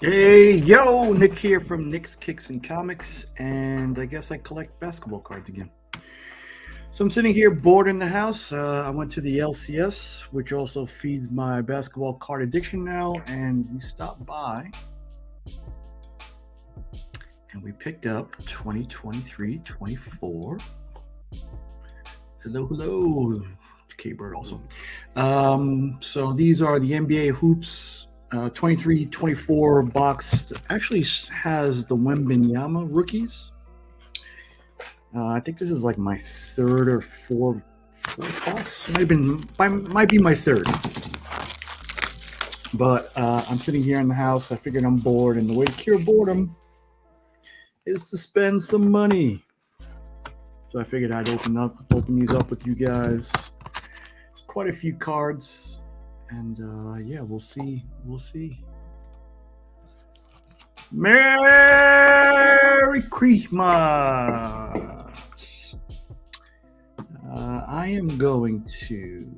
Hey, yo, Nick here from Nick's Kicks and Comics, and I guess I collect basketball cards again. So I'm sitting here bored in the house. I went to the LCS, which also feeds my basketball card addiction now, and we stopped by and we picked up 2023-24. Hello, hello, K-Bird also. So these are the NBA Hoops 23-24 box. Actually has the Wembenyama rookies. I think this is like my third or fourth box. Might be my third. But I'm sitting here in the house. I figured I'm bored, and the way to cure boredom is to spend some money. So I figured I'd open these up with you guys. There's quite a few cards, and yeah, we'll see. Merry Christmas. I am going to.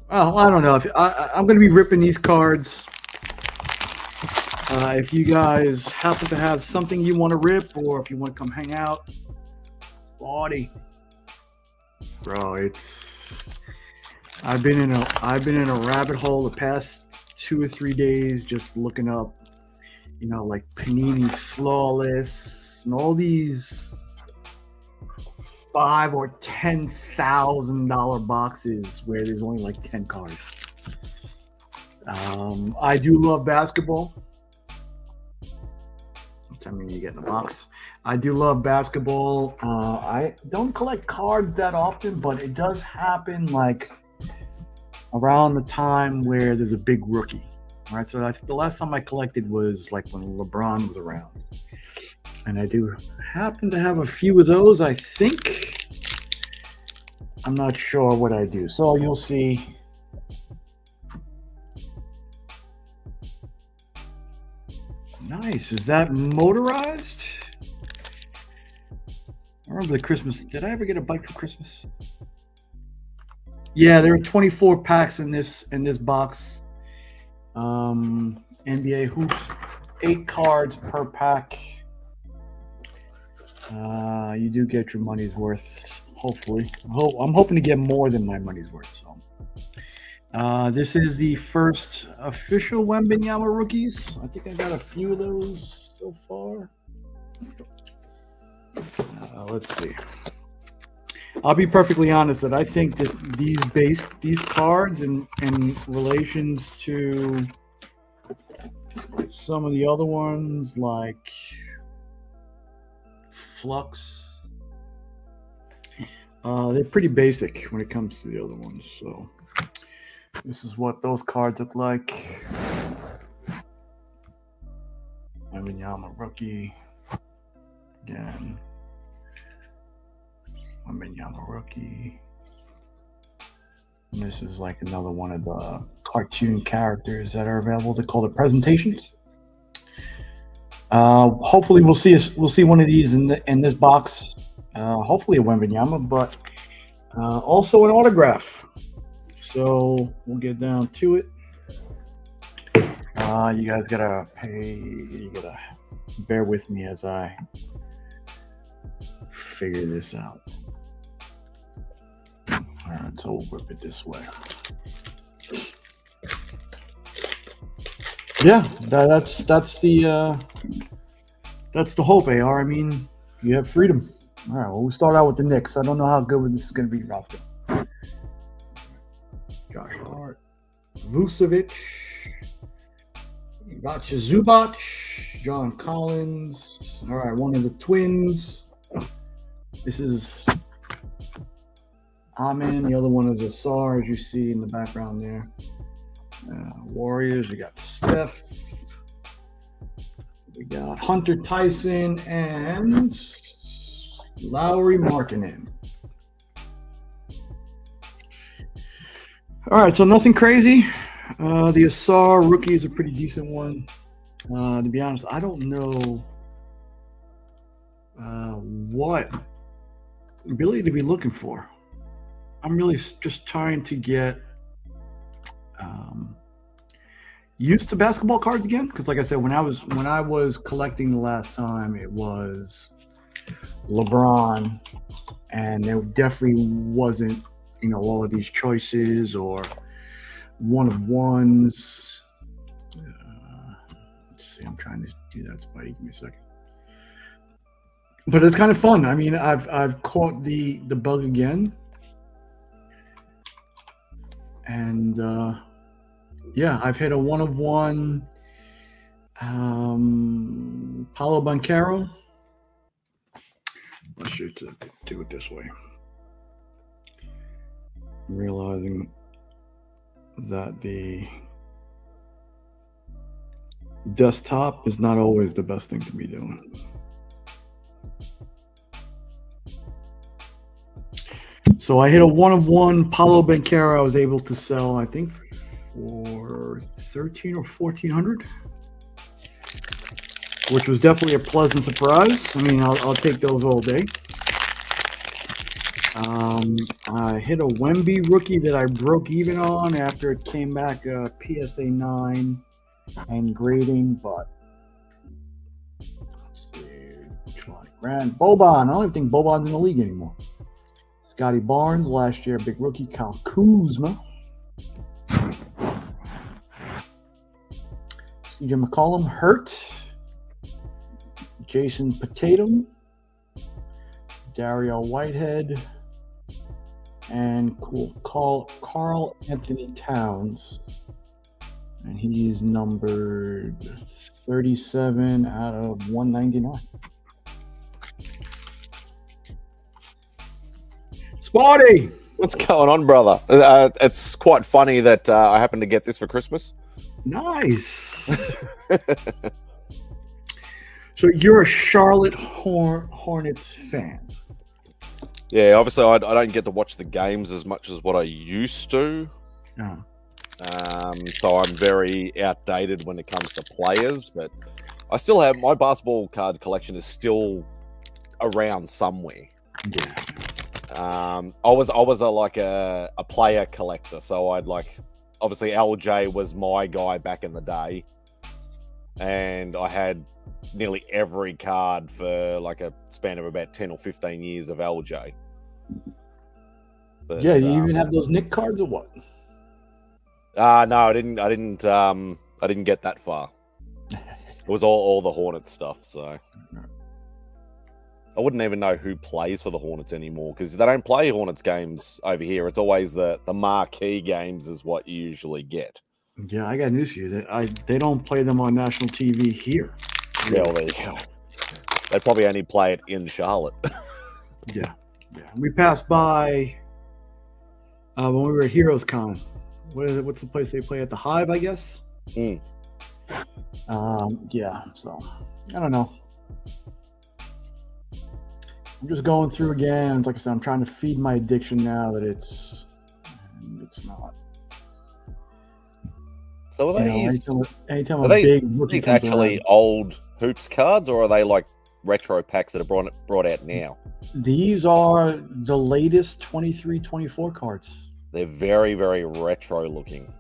Oh, I don't know if I'm going to be ripping these cards. If you guys happen to have something you want to rip, or if you want to come hang out, party, bro. I've been in a rabbit hole the past 2 or 3 days, just looking up, like Panini Flawless and all these $5,000 or $10,000 boxes where there's only like 10 cards. I do love basketball. Tell me you get in the box. I do love basketball. I don't collect cards that often, but it does happen like around the time where there's a big rookie. All right, so the last time I collected was like when LeBron was around, and I do happen to have a few of those. I think. I'm not sure what I do, so you'll see. Nice. Is that motorized? I remember the Christmas. Did I ever get a bike for Christmas? Yeah, there are 24 packs in this box. NBA Hoops, 8 cards per pack. You do get your money's worth, hopefully. I'm hoping to get more than my money's worth. So, this is the first official Wembenyama rookies. I think I got a few of those so far. Let's see. I'll be perfectly honest that I think that these cards in relations to some of the other ones like Flux, they're pretty basic when it comes to the other ones. So this is what those cards look like. Wembenyama rookie again. Wembenyama rookie. And this is like another one of the cartoon characters that are available. They're called the presentations. Hopefully we'll see one of these in this box. Hopefully a Wembenyama, but also an autograph. So we'll get down to it. You guys gotta bear with me as I figure this out. All right, so we'll whip it this way. Yeah, that's the hope, AR. I mean, you have freedom. All right, well, we'll start out with the Knicks. I don't know how good this is going to be, Roscoe. Josh Hart, Vucevic, Ivica Zubac, John Collins. All right, one of the twins. This is Amen. The other one is Asar, as you see in the background there. Warriors, we got Steph. We got Hunter Tyson and Lowry Markkanen. All right, so nothing crazy. The Asar rookie is a pretty decent one. To be honest, I don't know what ability to be looking for. I'm really just trying to get used to basketball cards again? Because, like I said, when I was collecting the last time, it was LeBron, and there definitely wasn't, all of these choices or one of ones. Let's see, I'm trying to do that, Spidey. Give me a second. But it's kind of fun. I mean, I've caught the bug again, and yeah, I've hit a one of one. Paulo Banchero. Let's shoot to do it this way. I'm realizing that the desktop is not always the best thing to be doing. So I hit a one of one Paulo Banchero. I was able to sell, I think, for 13 or 1400, which was definitely a pleasant surprise. I mean, I'll take those all day. I hit a Wemby rookie that I broke even on after it came back PSA 9 and grading, but let's see, 20 grand. Boban, I don't even think Boban's in the league anymore. Scotty Barnes, last year, big rookie. Kyle Kuzma. CJ McCollum, hurt. Jason Tatum. Dario Whitehead. And Carl Anthony Towns. And he's numbered 37 out of 199. Spotty! What's going on, brother? It's quite funny that I happened to get this for Christmas. Nice. So you're a Charlotte Hornets fan? Yeah, obviously I don't get to watch the games as much as what I used to. So I'm very outdated when it comes to players, but I still have my basketball card collection is still around somewhere. Yeah. I was a player collector, so I'd obviously LJ was my guy back in the day, and I had nearly every card for like a span of about 10 or 15 years of LJ. But, yeah, you even have those Nick cards or what? No, I didn't get that far. It was all the Hornets stuff, so I wouldn't even know who plays for the Hornets anymore because they don't play Hornets games over here. It's always the marquee games is what you usually get. Yeah, I got news for you. They don't play them on national TV here. Yeah, well, there you go. They probably only play it in Charlotte. Yeah. We passed by when we were at Heroes Con. What's the place they play at? The Hive, I guess. Mm. Yeah. So I don't know. I'm just going through again. Like I said, I'm trying to feed my addiction now that it's not. So are these? Anytime are these actually old hoops cards, or are they like retro packs that are brought out now? These are the latest 23-24 cards. They're very, very retro looking.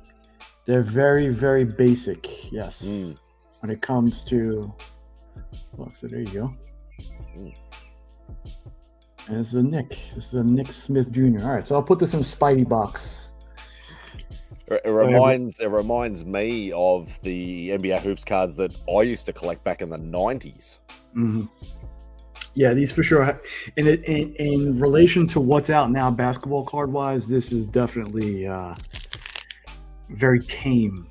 They're very, very basic. Yes. When it comes to, look, so there you go. And this is a Nick. This is a Nick Smith Jr. All right, so I'll put this in a Spidey box. It reminds me of the NBA hoops cards that I used to collect back in the 90s. Mm-hmm. Yeah, these for sure. And in relation to what's out now, basketball card wise, this is definitely very tame.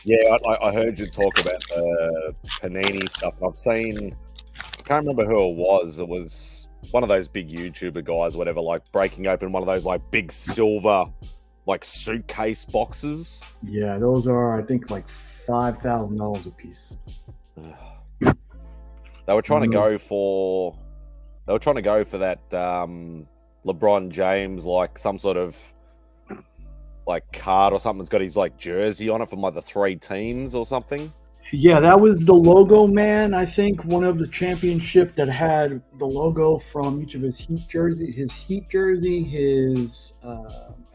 Yeah, I heard you talk about the Panini stuff. And I've seen, I can't remember who it was. It was one of those big YouTuber guys, whatever, like breaking open one of those like big silver like suitcase boxes. Yeah, those are I think like $5,000 a piece. They were trying to go for that LeBron James, like some sort of like card or something that's got his like jersey on it from like the 3 teams or something. Yeah, that was the logo man. I think one of the championship that had the logo from each of his Heat jersey, his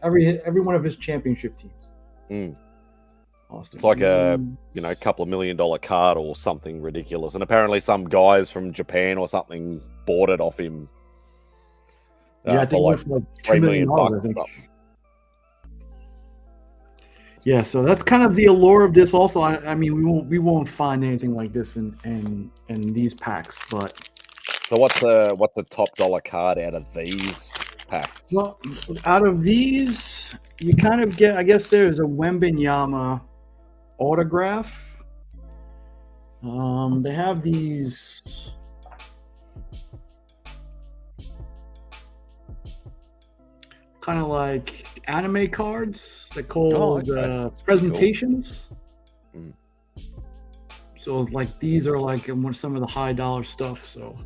every one of his championship teams Austin It's like a Reeves. couple of $1 million card or something ridiculous. And apparently some guys from Japan or something bought it off him. Yeah, I think it for went for like $2 $3 million. million. I think. Yeah, so that's kind of the allure of this. Also, I mean, we won't find anything like this in these packs. But So what's the top dollar card out of these packs? well, out of these, you kind of get. I guess there's a Wembenyama autograph. They have these. Kind of like anime cards. They're called presentations. Cool. So like these are like some of the high dollar stuff. So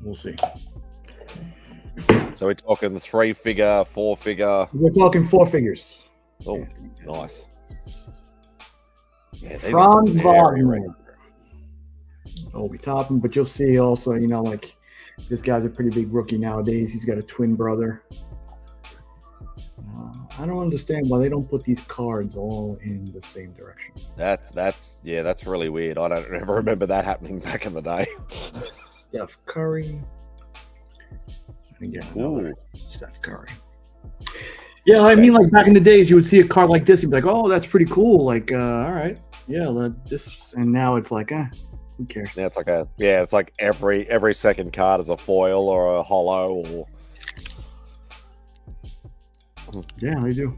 we'll see. So we're talking 3-figure, 4-figure. We're talking 4 figures. Oh, nice. Yeah, Franz Wagner. Oh, we top him, but you'll see also, like this guy's a pretty big rookie nowadays. He's got a twin brother. I don't understand why they don't put these cards all in the same direction. That's really weird. I don't ever remember that happening back in the day. Steph Curry. Again, Steph Curry. Yeah, I mean, like back in the days, you would see a card like this, you'd be like, "Oh, that's pretty cool." Like, all right, yeah, this. And now it's like, who cares? Yeah, it's like every second card is a foil or a holo or. Yeah, I do.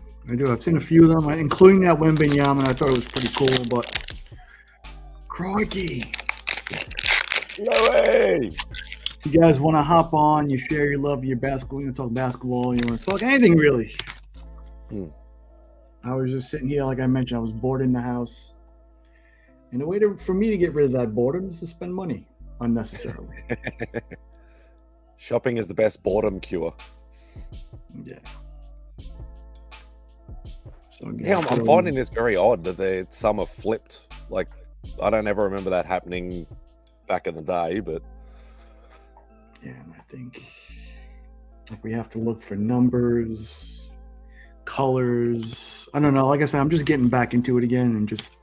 I've seen a few of them, including that Wembenyama. I thought it was pretty cool, but crikey. No way! You guys want to hop on, you share your love of your basketball, you want to talk basketball, you want to talk anything really. I was just sitting here, like I mentioned, I was bored in the house. And the way for me to get rid of that boredom is to spend money unnecessarily. Shopping is the best boredom cure. Yeah. So, I'm finding this very odd that some are flipped. Like, I don't ever remember that happening back in the day, but yeah, and I think we have to look for numbers, colors. I don't know. Like I said, I'm just getting back into it again and just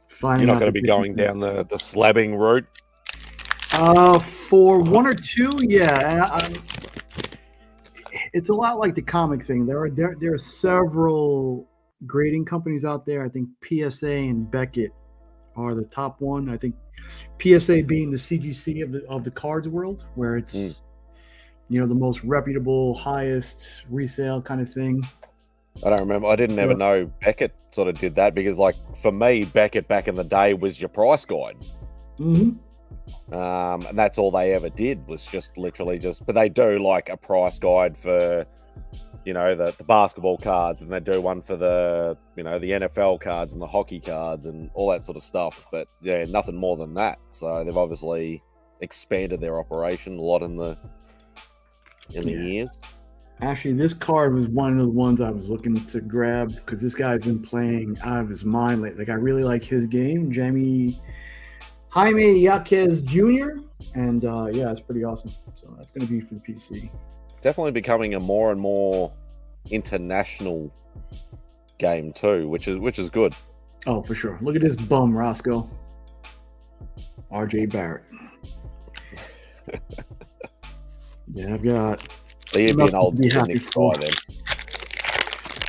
finding. You're not going to be going down the slabbing route. For one or two, yeah. It's a lot like the comic thing. There are several grading companies out there. I think PSA and Beckett are the top one. I think PSA being the CGC of the cards world, where it's the most reputable, highest resale kind of thing. I don't remember. I didn't ever know Beckett sort of did that because, like, for me, Beckett back in the day was your price guide. Mm-hmm. And that's all they ever did was just literally but they do like a price guide for, the basketball cards, and they do one for the, the NFL cards and the hockey cards and all that sort of stuff. But yeah, nothing more than that. So they've obviously expanded their operation a lot in the years. Actually, this card was one of the ones I was looking to grab because this guy's been playing out of his mind lately. Like, I really like his game, Jaime Jaquez Jr. And yeah, it's pretty awesome. So that's going to be for the PC. Definitely becoming a more and more international game too, which is good. Oh, for sure. Look at this bum, Roscoe. RJ Barrett. Yeah, I've got. So you'd be an old Knicks guy then.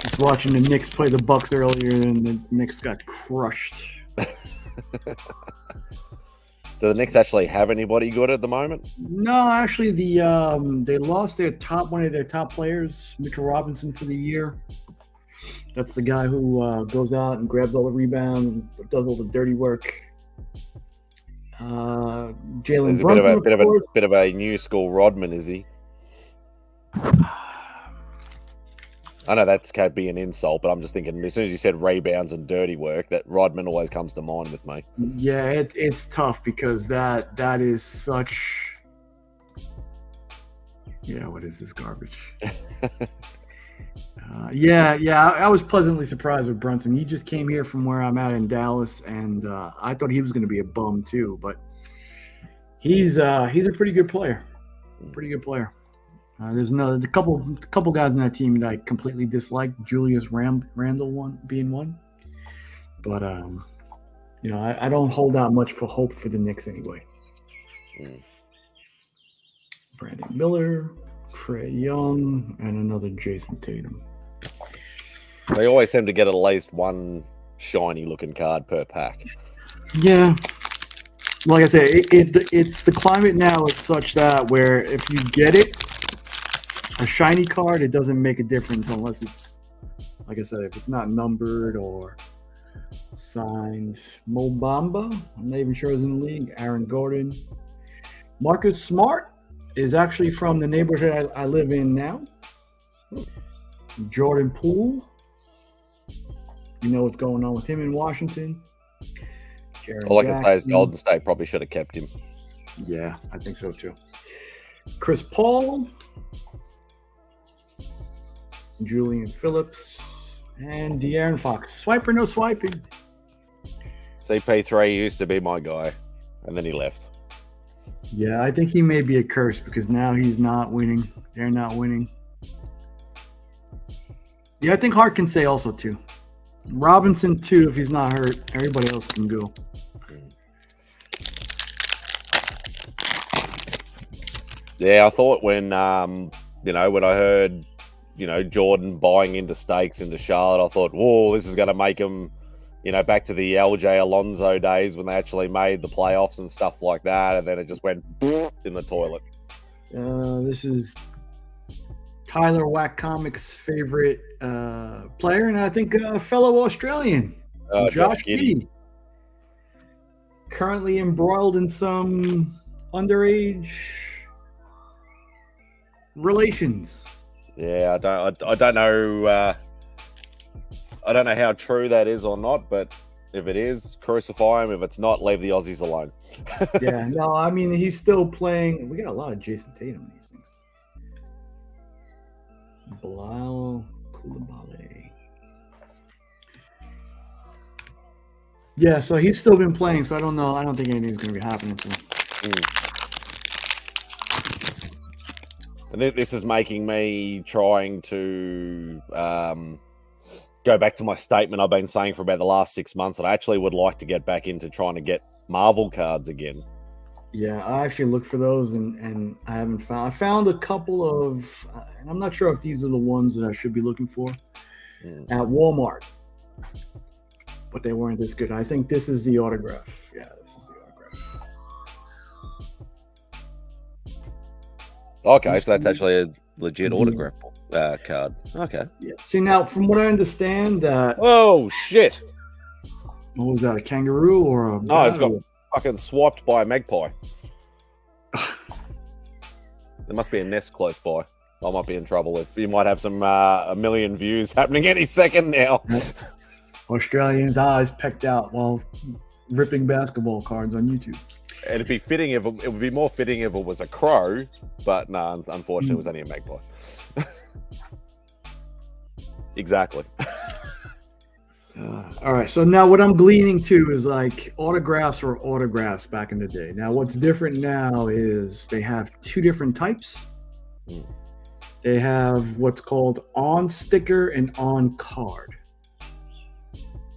Just watching the Knicks play the Bucks earlier, and the Knicks got crushed. Do the Knicks actually have anybody good at the moment? No, actually, they lost one of their top players, Mitchell Robinson, for the year. That's the guy who goes out and grabs all the rebounds, and does all the dirty work. Jalen Brunson, bit of a new school Rodman, is he? I know that's can't be an insult, but I'm just thinking as soon as you said rebounds and dirty work, that Rodman always comes to mind with me. Yeah, it's tough because that is such. Yeah, what is this garbage? I was pleasantly surprised with Brunson. He just came here from where I'm at in Dallas, and I thought he was going to be a bum too, but he's a pretty good player. Pretty good player. There's a couple guys in that team that I completely dislike. Julius Randle being one. But I don't hold out much for hope for the Knicks anyway. Mm. Brandon Miller, Trae Young, and another Jason Tatum. They always seem to get at least one shiny looking card per pack. Yeah. Like I said, it's the climate now is such that where if you get it, a shiny card, it doesn't make a difference unless it's, like I said, if it's not numbered or signed. Mo Bamba, I'm not even sure he's in the league. Aaron Gordon. Marcus Smart is actually from the neighborhood I live in now. Jordan Poole. You know what's going on with him in Washington. Jaren All I can say is Jackson. Golden State probably should have kept him. Yeah, I think so too. Chris Paul, Julian Phillips, and De'Aaron Fox. Swipe or no swiping? CP3 used to be my guy, and then he left. Yeah, I think he may be a curse because now he's not winning. They're not winning. Yeah, I think Hart can say also too. Robinson too, if he's not hurt. Everybody else can go. Yeah, I thought when when I heard Jordan buying into stakes into Charlotte, I thought, whoa, this is going to make him, back to the LJ Alonso days when they actually made the playoffs and stuff like that, and then it just went in the toilet. This is Tyler Wack Comics' favorite player, and I think a fellow Australian, Josh Giddey. Currently embroiled in some underage relations. Yeah, I don't know. I don't know how true that is or not, but if it is, crucify him. If it's not, leave the Aussies alone. Yeah, no, I mean he's still playing. We got a lot of Jason Tatum in these things. Bilal Coulibaly. Yeah, so he's still been playing. So I don't know. I don't think anything's going to be happening to him. And this is making me trying to go back to my statement I've been saying for about the last 6 months that I actually would like to get back into trying to get Marvel cards again. Yeah, I actually looked for those and I haven't found. I found a couple of, and I'm not sure if these are the ones that I should be looking for at Walmart, but they weren't this good. I think this is the autograph. Yeah, this is the autograph. Okay, so that's actually a legit autograph card. Okay. Yeah. See, now, from what I understand, that... Oh, shit. What was that, a kangaroo or a... No, it's got fucking swiped by a magpie. There must be a nest close by. I might be in trouble. If you might have some a million views happening any second now. Australian eyes pecked out while ripping basketball cards on YouTube. And it'd be fitting if it would be more fitting if it was a crow, but no, unfortunately, it was only a magpie. Exactly. All right, so now what I'm gleaning to is like autographs or autographs back in the day. Now, what's different now is they have two different types. They have what's called on sticker and on card.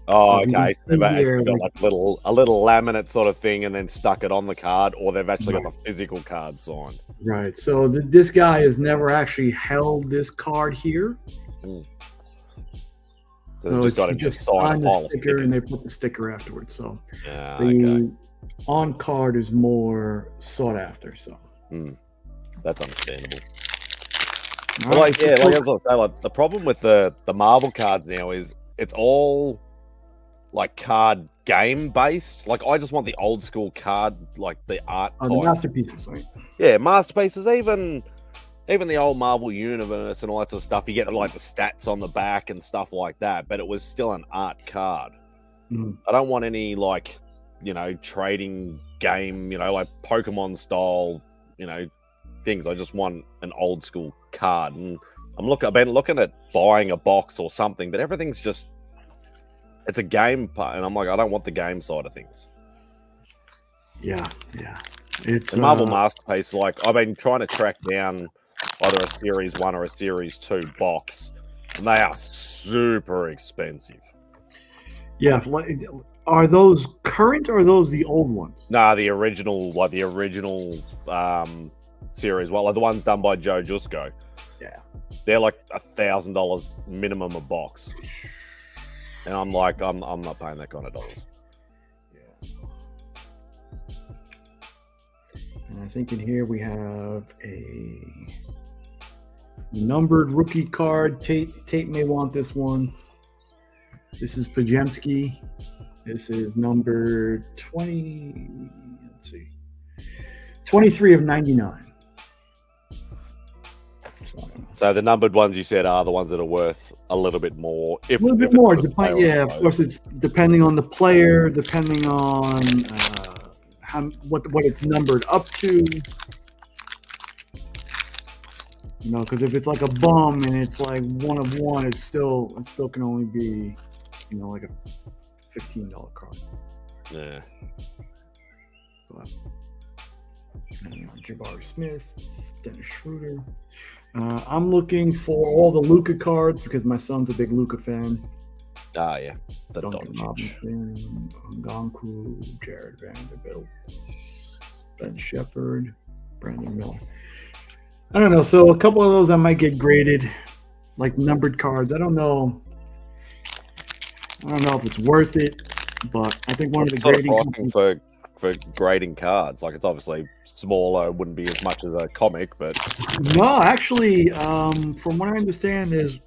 Oh, so okay. So they've actually got like a little laminate sort of thing and then stuck it on the card, or they've actually got the physical card signed. Right. So this guy has never actually held this card here. So they just got him just sign a pile of stickers. And they put the sticker afterwards. So the on card is more sought after. So that's understandable. Well, like I was saying, like the problem with the Marvel cards now is it's all like card game based. Like I just want the old school card, like the art type. The masterpieces, right? Yeah, masterpieces. Even the old Marvel Universe and all that sort of stuff. You get like the stats on the back and stuff like that, but it was still an art card. I don't want any like trading game, like Pokemon style, things. I just want an old school card. And I've been looking at buying a box or something, but everything's just. It's a game part, and I'm like, I don't want the game side of things. Yeah. It's the Marvel Masterpiece. Like, I've been trying to track down either a Series 1 or a Series 2 box, and they are super expensive. Yeah. Are those current or are those the old ones? Nah, the original, series, well, like the ones done by Joe Jusko. Yeah. They're like $1,000 minimum a box, and I'm like, I'm not paying that kind of dollars. Yeah. And I think in here we have a numbered rookie card. Tate may want this one. This is Pajemski. This is number 20. Let's see. 23 of 99. So the numbered ones you said are the ones that are worth a little bit more. A little bit more. Yeah, of course, it's depending on the player, depending on what it's numbered up to. You know, because if it's like a bum and it's like 1 of 1, it still can only be, you know, like a $15 card. Yeah. But, Jabari Smith, Dennis Schroeder. I'm looking for all the Luka cards because my son's a big Luka fan. Ah, yeah. The Duncan Doncic. Robinson, Ngannou, Jared Vanderbilt, Ben Shepherd, Brandon Miller. I don't know. So a couple of those I might get graded, like numbered cards. I don't know if it's worth it, but I think one of the grading companies for grading cards, like it's obviously smaller, wouldn't be as much as a comic, but no, actually, from what I understand, is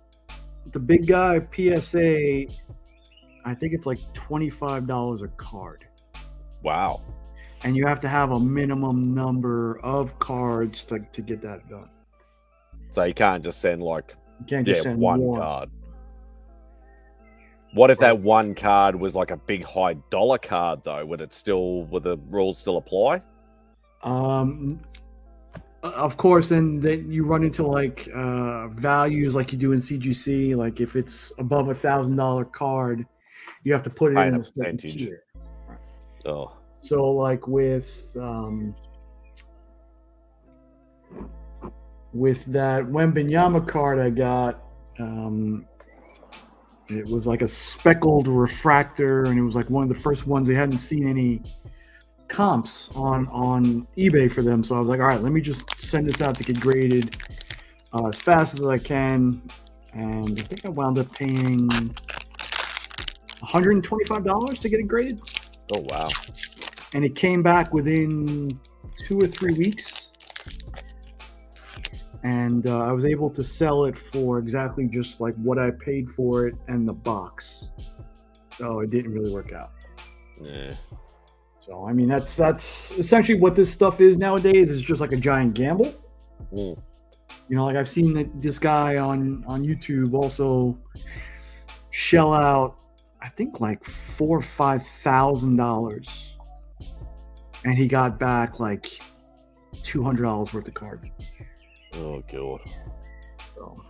the big guy PSA. I think it's like $25 a card. Wow. And you have to have a minimum number of cards to get that done. So you can't just send send one card. What if that one card was like a big high dollar card though? Would the rules still apply? Of course, and then you run into like values like you do in CGC. Like if it's above $1,000 card, you have to put it in a percentage tier. Right. Oh. So like with that Wembenyama card I got, it was like a speckled refractor, and it was like one of the first ones. They hadn't seen any comps on eBay for them, so I was like, all right, let me just send this out to get graded as fast as I can. And I think I wound up paying $125 to get it graded. Oh wow. And it came back within 2 or 3 weeks. And I was able to sell it for exactly just like what I paid for it and the box. So it didn't really work out. Yeah. So, I mean, that's essentially what this stuff is nowadays. It's just like a giant gamble. Mm. You know, like I've seen this guy on YouTube also shell out, I think like $4,000 or $5,000. And he got back like $200 worth of cards. Oh god. So,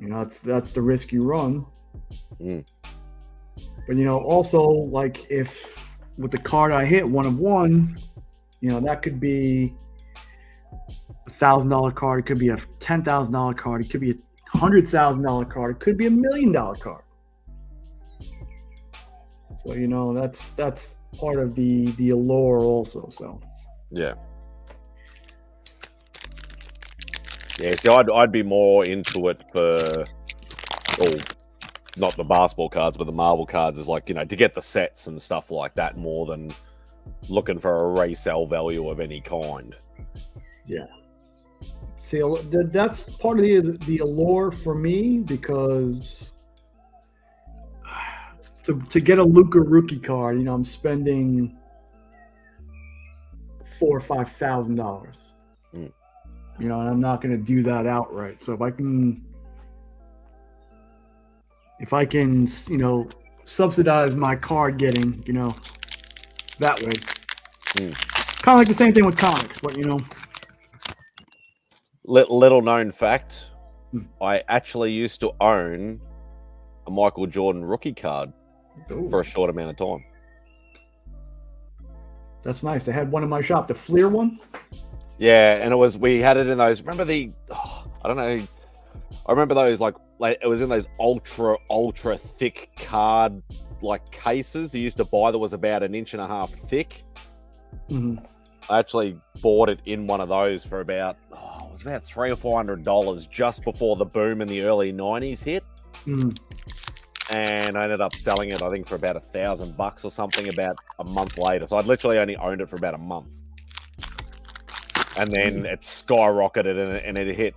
you know, that's the risk you run. Mm. But you know, also like if with the card I hit 1 of 1, you know, that could be $1,000 card. It could be a $10,000 card. It could be a $100,000 card. It could be $1 million card. So you know, that's part of the allure also. So yeah. Yeah, so I'd be more into it for, not the basketball cards, but the Marvel cards is like, you know, to get the sets and stuff like that more than looking for a resale value of any kind. Yeah. See, that's part of the allure for me because to get a Luka rookie card, you know, I'm spending $4,000 or $5,000. Mm. You know, and I'm not going to do that outright. So if I can, you know, subsidize my card getting, you know, that way. Kind of like the same thing with comics, but you know. Little known fact, I actually used to own a Michael Jordan rookie card for a short amount of time. That's nice. They had one in my shop, the Fleer one. Yeah, and we had it in those. Remember I don't know. I remember those like it was in those ultra thick card like cases you used to buy that was about 1.5 inches thick. Mhm. I actually bought it in one of those for about it was about $300 or $400 just before the boom in the early 90s hit. Mhm. And I ended up selling it, I think, for about $1,000 or something about a month later. So I'd literally only owned it for about a month. And then it skyrocketed and it hit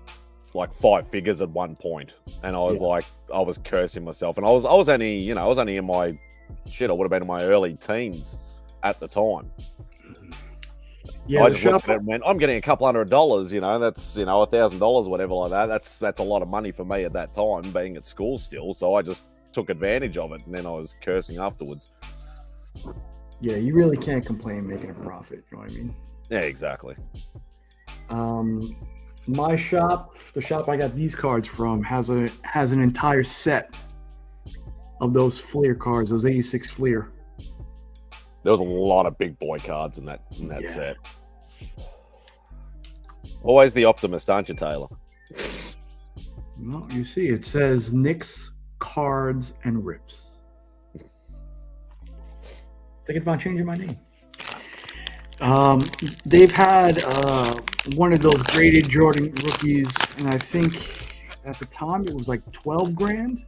like 5 figures at one point. And I was like, I was cursing myself. And I was only, I was only in my I would have been in my early teens at the time. Yeah, I just looked at it and went, I'm getting a couple $100, that's, $1,000, whatever like that. That's a lot of money for me at that time, being at school still. So I just took advantage of it, and then I was cursing afterwards. Yeah, you really can't complain making a profit. You know what I mean? Yeah, exactly. My shop, the shop I got these cards from, has an entire set of those Fleer cards, those 86 Fleer. There was a lot of big boy cards in that Yeah. set. Always the optimist, aren't you, Taylor? No, you see, it says Knicks, Cards, and Rips. Thinking about changing my name. They've had one of those graded Jordan rookies, and I think at the time it was like 12 grand.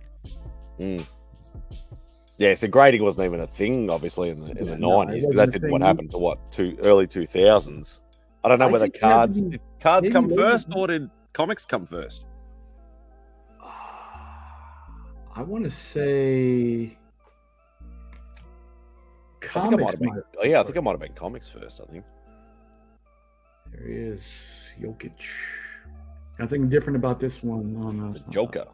Yeah, so grading wasn't even a thing, obviously, in the 90s, because that didn't what happened to early 2000s. I don't know whether cards come first or did comics come first. I want to say comics. I think it might have been comics first. I think. There he is, Jokic. Nothing different about this one. No, the Joker.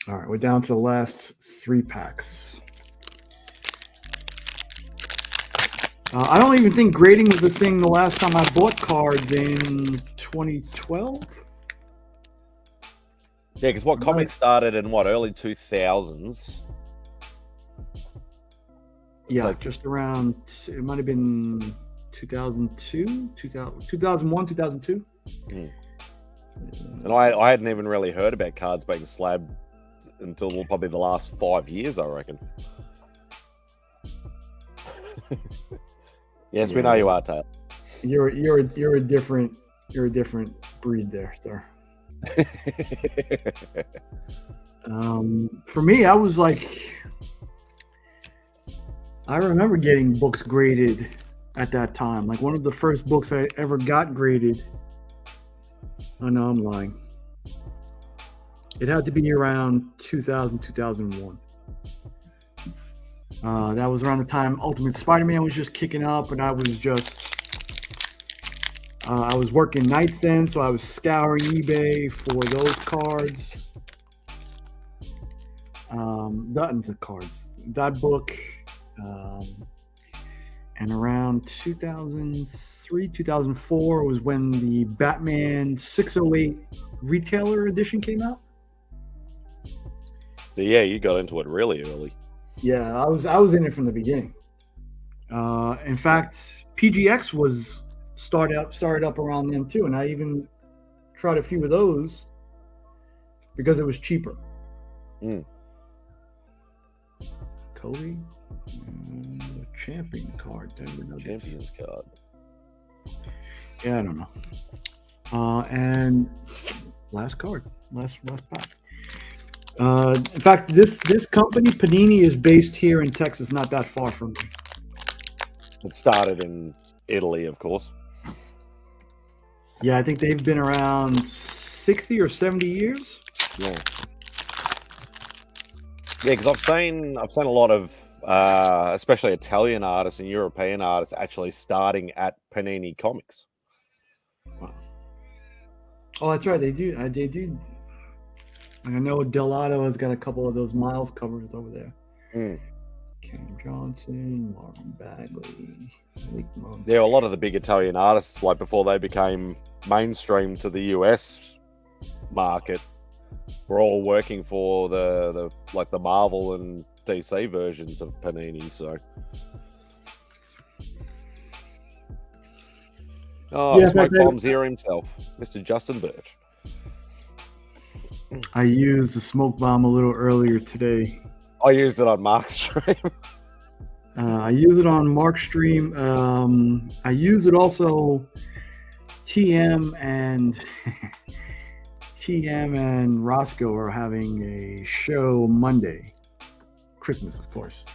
All right, we're down to the last 3 packs. I don't even think grading was the thing the last time I bought cards in 2012. Yeah, because comics started in early 2000s. Yeah, so, just around, it might have been 2002, 2001, 2002. And I hadn't even really heard about cards being slabbed until probably the last 5 years, I reckon. Yes, we know you are, Taylor. You're a different breed there, sir. For me, I was like, I remember getting books graded at that time. Like one of the first books I ever got graded. Oh no, I'm lying. It had to be around 2000, 2001. That was around the time Ultimate Spider-Man was just kicking up, and I was working nights then, so I was scouring eBay for those cards. That book, and around 2003, 2004 was when the Batman 608 retailer edition came out. So yeah, you got into it really early. Yeah, I was in it from the beginning. In fact, PGX was started up around then too, and I even tried a few of those because it was cheaper. Kobe, champion card. Champions card. Yeah, I don't know. And last card, last pack. In fact, this company, Panini, is based here in Texas, not that far from me. It started in Italy, of course. Yeah, I think they've been around 60 or 70 years. Yeah, because I've seen a lot of, especially Italian artists and European artists, actually starting at Panini Comics. Wow. Oh, that's right. They do. They do. I know Delato has got a couple of those Miles covers over there. Ken Johnson, Marvin Bagley. Yeah, a lot of the big Italian artists, like before they became mainstream to the US market, were all working for the Marvel and DC versions of Panini. So, Yeah, Smoke Bomb's here himself, Mr. Justin Birch. I used the smoke bomb a little earlier today. I used it on Mark's stream. I use it on Mark's stream. I use it also. TM and TM and Roscoe are having a show Monday, Christmas, of course.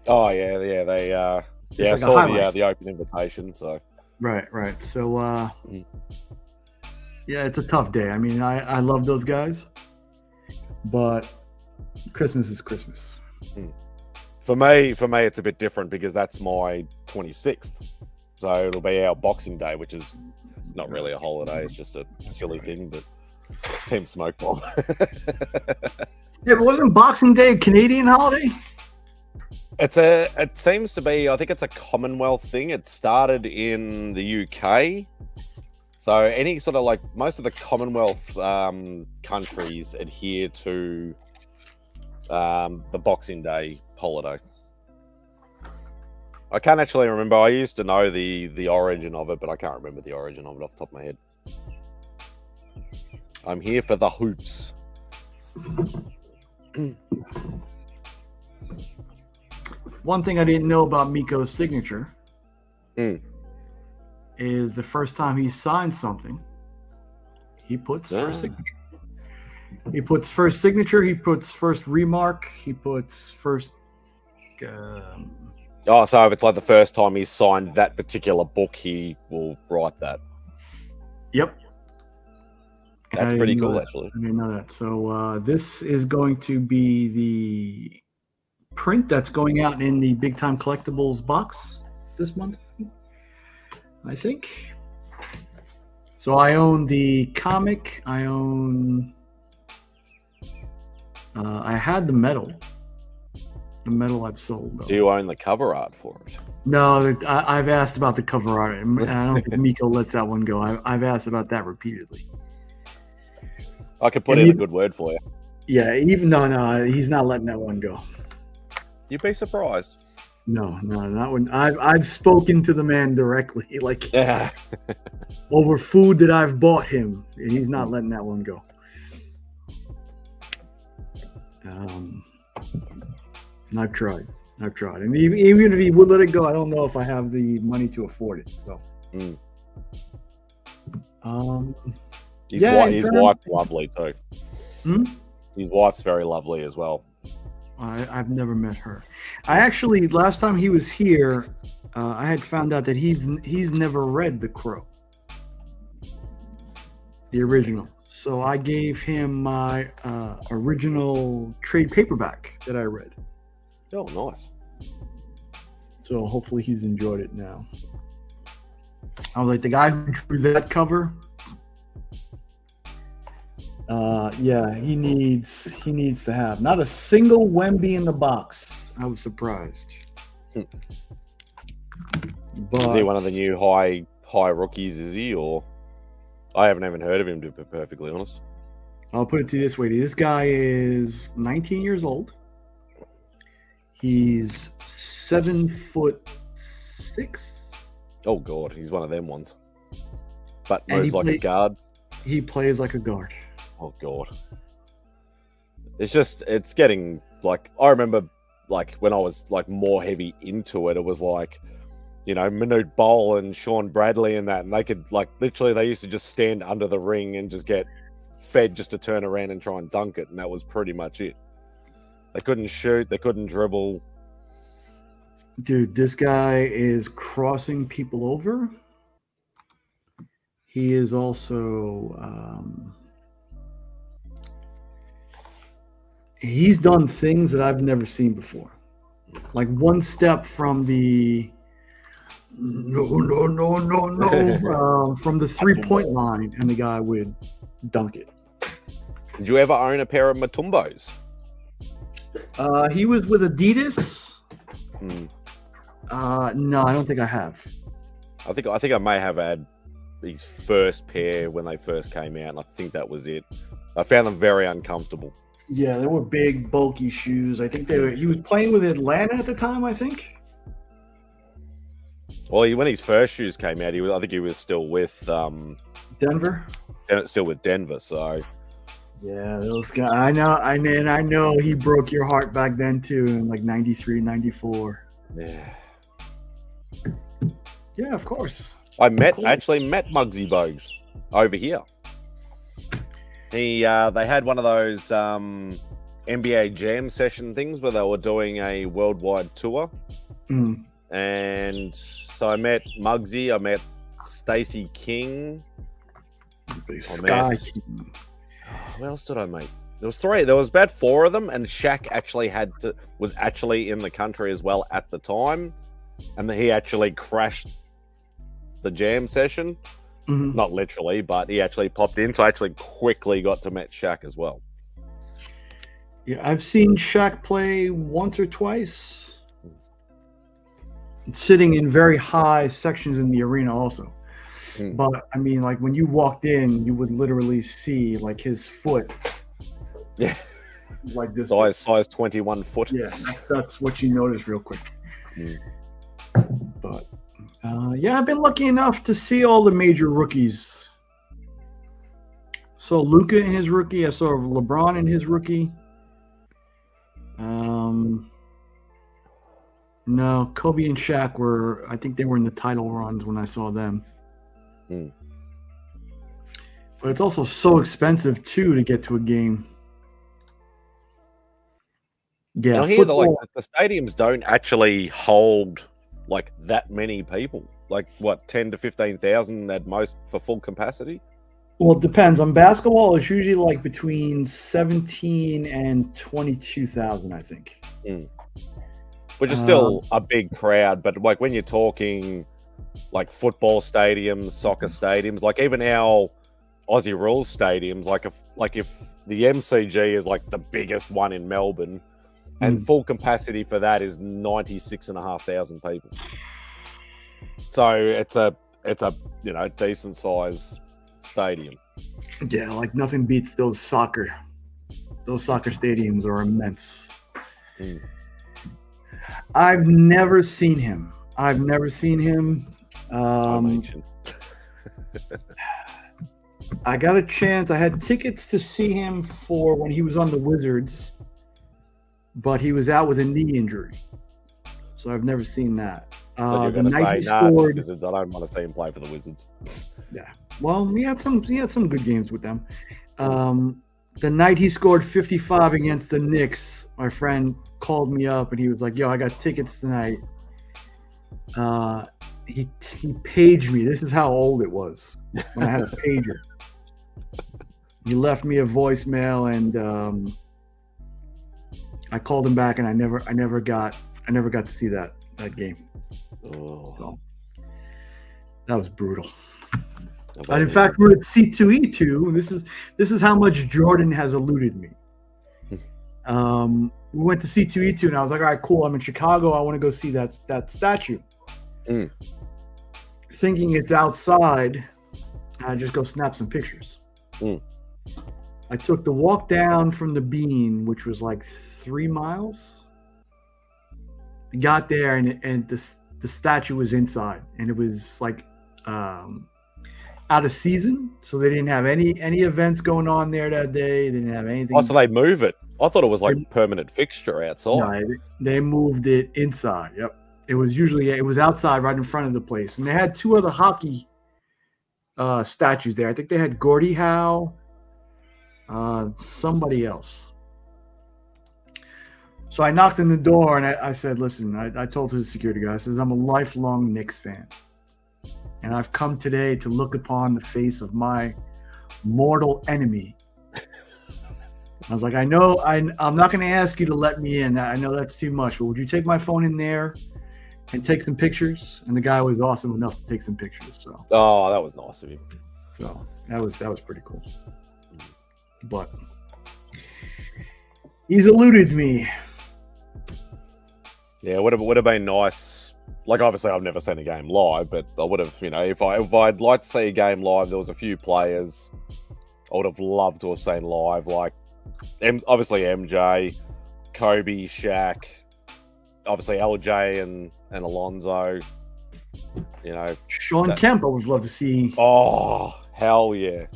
Oh yeah. They I like saw the open invitation. So right. So yeah, it's a tough day. I mean, I love those guys, but Christmas is Christmas. For me, it's a bit different because that's my 26th. So it'll be our Boxing Day, which is not really a holiday. It's just a silly thing, but Team Smoke Bomb. Yeah, but wasn't Boxing Day a Canadian holiday? It seems to be. I think it's a Commonwealth thing. It started in the UK. So any sort of like most of the Commonwealth countries adhere to the Boxing Day holiday. I can't actually remember. I used to know the origin of it, but I can't remember the origin of it off the top of my head. I'm here for the hoops. One thing I didn't know about Miko's signature is the first time he signs something, he puts first signature. He puts first signature. He puts first remark. He puts first. So if it's like the first time he signed that particular book, he will write that. Yep. That's pretty cool, actually. I didn't know that. So this is going to be the print that's going out in the Big Time Collectibles box this month, I think. So I own the comic. I had the metal. The metal I've sold, though. Do you own the cover art for it? No, I've asked about the cover art. I don't think Miko lets that one go. I've asked about that repeatedly. I could put in a good word for you. Yeah, no, he's not letting that one go. You'd be surprised. No, not when I've spoken to the man directly, like over food that I've bought him, and he's not letting that one go. And I've tried, and even if he would let it go, I don't know if I have the money to afford it. So, his wife's lovely too. His wife's very lovely as well. I've never met her. I actually, last time he was here, I had found out that he's never read The Crow, the original. So I gave him my original trade paperback that I read. Oh, nice. So hopefully he's enjoyed it now. I was like, the guy who drew that cover, he needs to have not a single Wemby in the box. I was surprised. But is he one of the new high rookies, is he? Or I haven't even heard of him, to be perfectly honest. I'll put it to you this way. This guy is 19 years old. He's 7'6". Oh God, he's one of them ones. But moves like a guard. He plays like a guard. Oh God. It's getting like, I remember like when I was like more heavy into it, it was like, you know, Manute Bol and Sean Bradley and that, and they could like literally they used to just stand under the ring and just get fed just to turn around and try and dunk it, and that was pretty much it. They couldn't shoot, they couldn't dribble. Dude, this guy is crossing people over. He is also he's done things that I've never seen before. Like one step from the no from the 3-point line, and the guy would dunk it. Did you ever own a pair of Matumbos? He was with Adidas. No, I don't think I have. I think I may have had his first pair when they first came out, and I think that was it. I found them very uncomfortable. Yeah, they were big, bulky shoes. I think he was playing with Atlanta at the time, I think. Well, when his first shoes came out, I think he was still with Denver. Still with Denver, so Yeah, those guys. I know he broke your heart back then too, in like 93, 94. Yeah. Yeah, of course. I Of course. actually met Muggsy Bogues over here. They had one of those NBA Jam session things where they were doing a worldwide tour. Mm. And so I met Muggsy, I met Stacey King. Sky King. Who else did I meet? There was three. There was about four of them, and Shaq actually was actually in the country as well at the time, and he actually crashed the jam session. Mm-hmm. Not literally, but he actually popped in, so I actually quickly got to meet Shaq as well. Yeah, I've seen Shaq play once or twice, sitting in very high sections in the arena also. But I mean, like when you walked in, you would literally see like his foot. Yeah. Like this. Size 21 foot. Yeah, that's what you notice real quick. But yeah, I've been lucky enough to see all the major rookies. So Luka in his rookie. I saw LeBron in his rookie. No, Kobe and Shaq I think they were in the title runs when I saw them. But it's also so expensive too to get to a game. Yeah, I hear the stadiums don't actually hold like that many people. Like what, 10 to 15,000 at most for full capacity? Well, it depends. On basketball, it's usually like between 17 and 22,000, I think. Which is still a big crowd, but like when you're talking like football stadiums, soccer stadiums, like even our Aussie Rules stadiums, like if the MCG is like the biggest one in Melbourne, and full capacity for that is 96,500 people. So it's a decent size stadium. Yeah, like nothing beats those soccer stadiums are immense. I've never seen him. I got a chance. I had tickets to see him for when he was on the Wizards, but he was out with a knee injury, so I've never seen that. So the night he scored, I don't want to see him play for the Wizards. Yeah, well, he had some good games with them. The night he scored 55 against the Knicks, my friend called me up and he was like, "Yo, I got tickets tonight." He paged me. This is how old it was when I had a pager. He left me a voicemail and I called him back and I never got to see that game. So, that was brutal. And in fact, we're at C2E2. This is how much Jordan has eluded me. We went to C2E2 and I was like, all right, cool. I'm in Chicago. I want to go see that statue. Thinking it's outside, I just go snap some pictures. I took the walk down from the Bean, which was like 3 miles. I got there and the statue was inside, and it was like out of season, so they didn't have any events going on there that day. They didn't have anything. Oh, so they move it. I thought it was like a permanent fixture outside. No, they moved it inside. Yep. It was outside right in front of the place. And they had 2 other hockey statues there. I think they had Gordie Howe, somebody else. So I knocked on the door and I said, listen, I told the security guy, I says, I'm a lifelong Knicks fan. And I've come today to look upon the face of my mortal enemy. I was like, I know I'm not going to ask you to let me in. I know that's too much, but would you take my phone in there and take some pictures? And the guy was awesome enough to take some pictures. So that was nice of him. So that was pretty cool. But he's eluded me. Yeah, would have been nice. Like, obviously, I've never seen a game live, but I would have, if I'd like to see a game live, there was a few players I would have loved to have seen live, like obviously MJ, Kobe, Shaq, obviously LJ and Alonzo. Sean Kemp, I would love to see. Oh, hell yeah.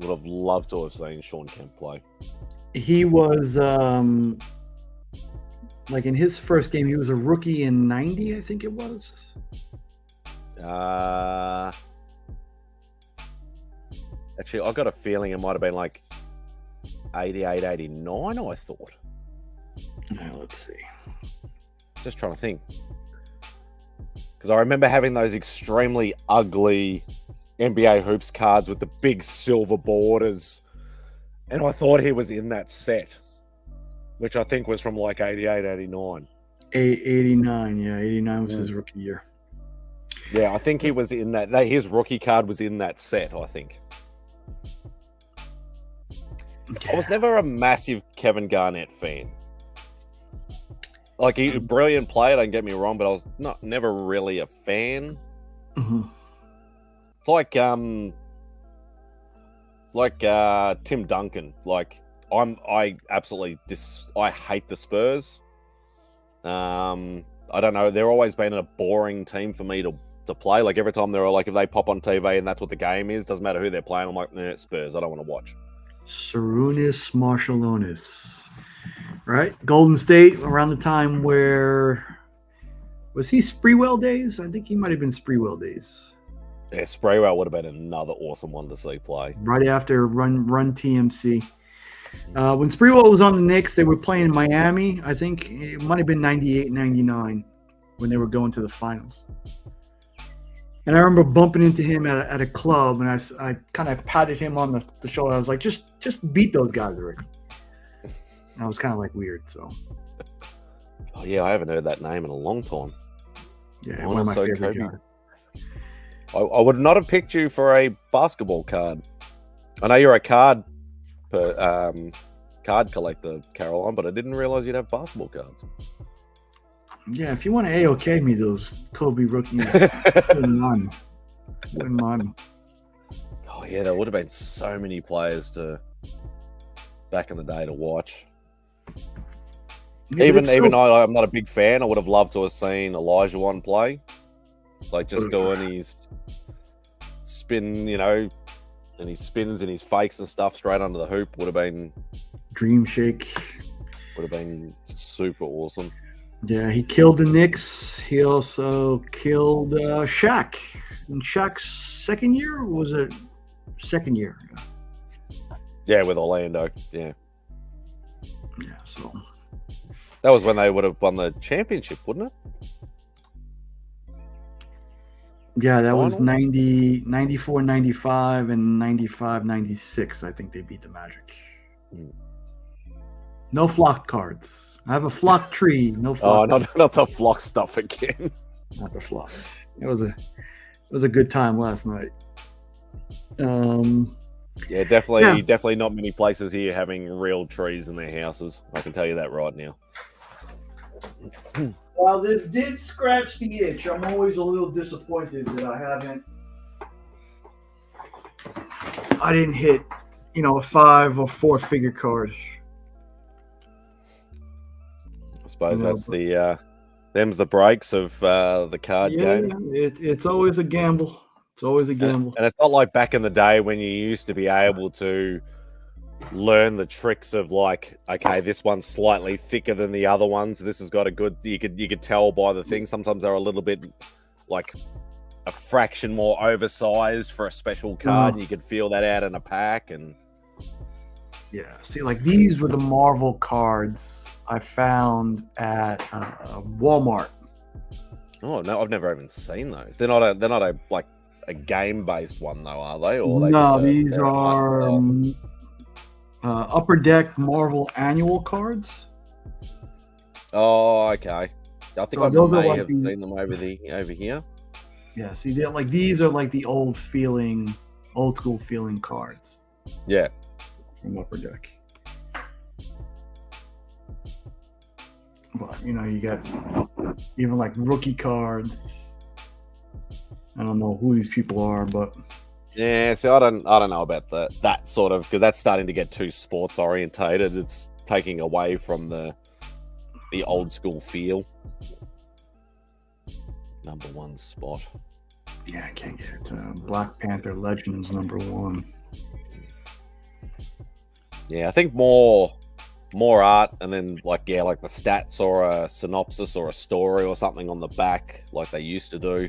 Would have loved to have seen Sean Kemp play. He was like in his first game, he was a rookie in '90, I think it was. Actually, I got a feeling it might have been like 88, 89, I thought. Now, let's see. Just trying to think. Because I remember having those extremely ugly NBA Hoops cards with the big silver borders. And I thought he was in that set, which I think was from like 88, 89. 89, yeah. 89 was his rookie year. Yeah, I think he was in that. His rookie card was in that set, I think. Yeah. I was never a massive Kevin Garnett fan. Like, he brilliant player, don't get me wrong, but I was never really a fan. Mm-hmm. It's like Tim Duncan. Like, I absolutely I hate the Spurs. I don't know. They're always been a boring team for me to play. Like, every time they're like, if they pop on TV and that's what the game is, doesn't matter who they're playing, I'm like, nah, Spurs. I don't want to watch. Sarunas Marshalonis, right? Golden State around the time where was he Sprewell days? I think he might have been Sprewell days. Yeah, Sprewell would have been another awesome one to see play. Right after Run TMC. When Sprewell was on the Knicks, they were playing in Miami. I think it might have been 98, 99 when they were going to the finals. And I remember bumping into him at a club, and I kind of patted him on the shoulder. I was like, just beat those guys already. And I was kind of like weird, so. Oh, yeah, I haven't heard that name in a long time. Yeah, one of my favorite guys. I would not have picked you for a basketball card. I know you're a card collector, Caroline, but I didn't realize you'd have basketball cards. Yeah, if you want to AOK me those Kobe rookies, wouldn't mind. Oh yeah, there would have been so many players back in the day to watch. Yeah, even though I'm not a big fan, I would have loved to have seen Elijah Wan play, like just doing his spin, and his spins and his fakes and stuff straight under the hoop would have been dream shake. Would have been super awesome. Yeah, he killed the Knicks. He also killed Shaq. In Shaq's second year, or was it second year? Yeah, with Orlando. Yeah. Yeah, so. That was when they would have won the championship, wouldn't it? Yeah, that was 94, 95, and 95, 96. I think they beat the Magic. No flock cards. I have a flock tree. No flock. Oh, not the flock stuff again. Not the flock. It was a good time last night. Yeah, definitely not many places here having real trees in their houses. I can tell you that right now. Well, this did scratch the itch. I'm always a little disappointed that I didn't hit, a 5 or 4 figure card. I suppose that's them's the breaks of the card game. It's always a gamble. It's always a gamble. And it's not like back in the day when you used to be able to learn the tricks of like, okay, this one's slightly thicker than the other ones. This has got a good. You could tell by the thing. Sometimes they're a little bit like a fraction more oversized for a special card. And you could feel that out in a pack. And yeah, see, like these were the Marvel cards I found at Walmart. Oh no, I've never even seen those. They're not a like a game based one though, are they? Or no, these are Upper Deck Marvel annual cards. Oh, okay. I think I may have seen them over here. Yeah, see, these are like the old school feeling cards. Yeah, from Upper Deck. But you got even like rookie cards. I don't know who these people are, but yeah. So I don't know about that sort of, because that's starting to get too sports orientated. It's taking away from the old school feel. Number 1 spot. Yeah, I can't get it. Black Panther Legends #1. Yeah, I think more art, and then like the stats or a synopsis or a story or something on the back, like they used to do.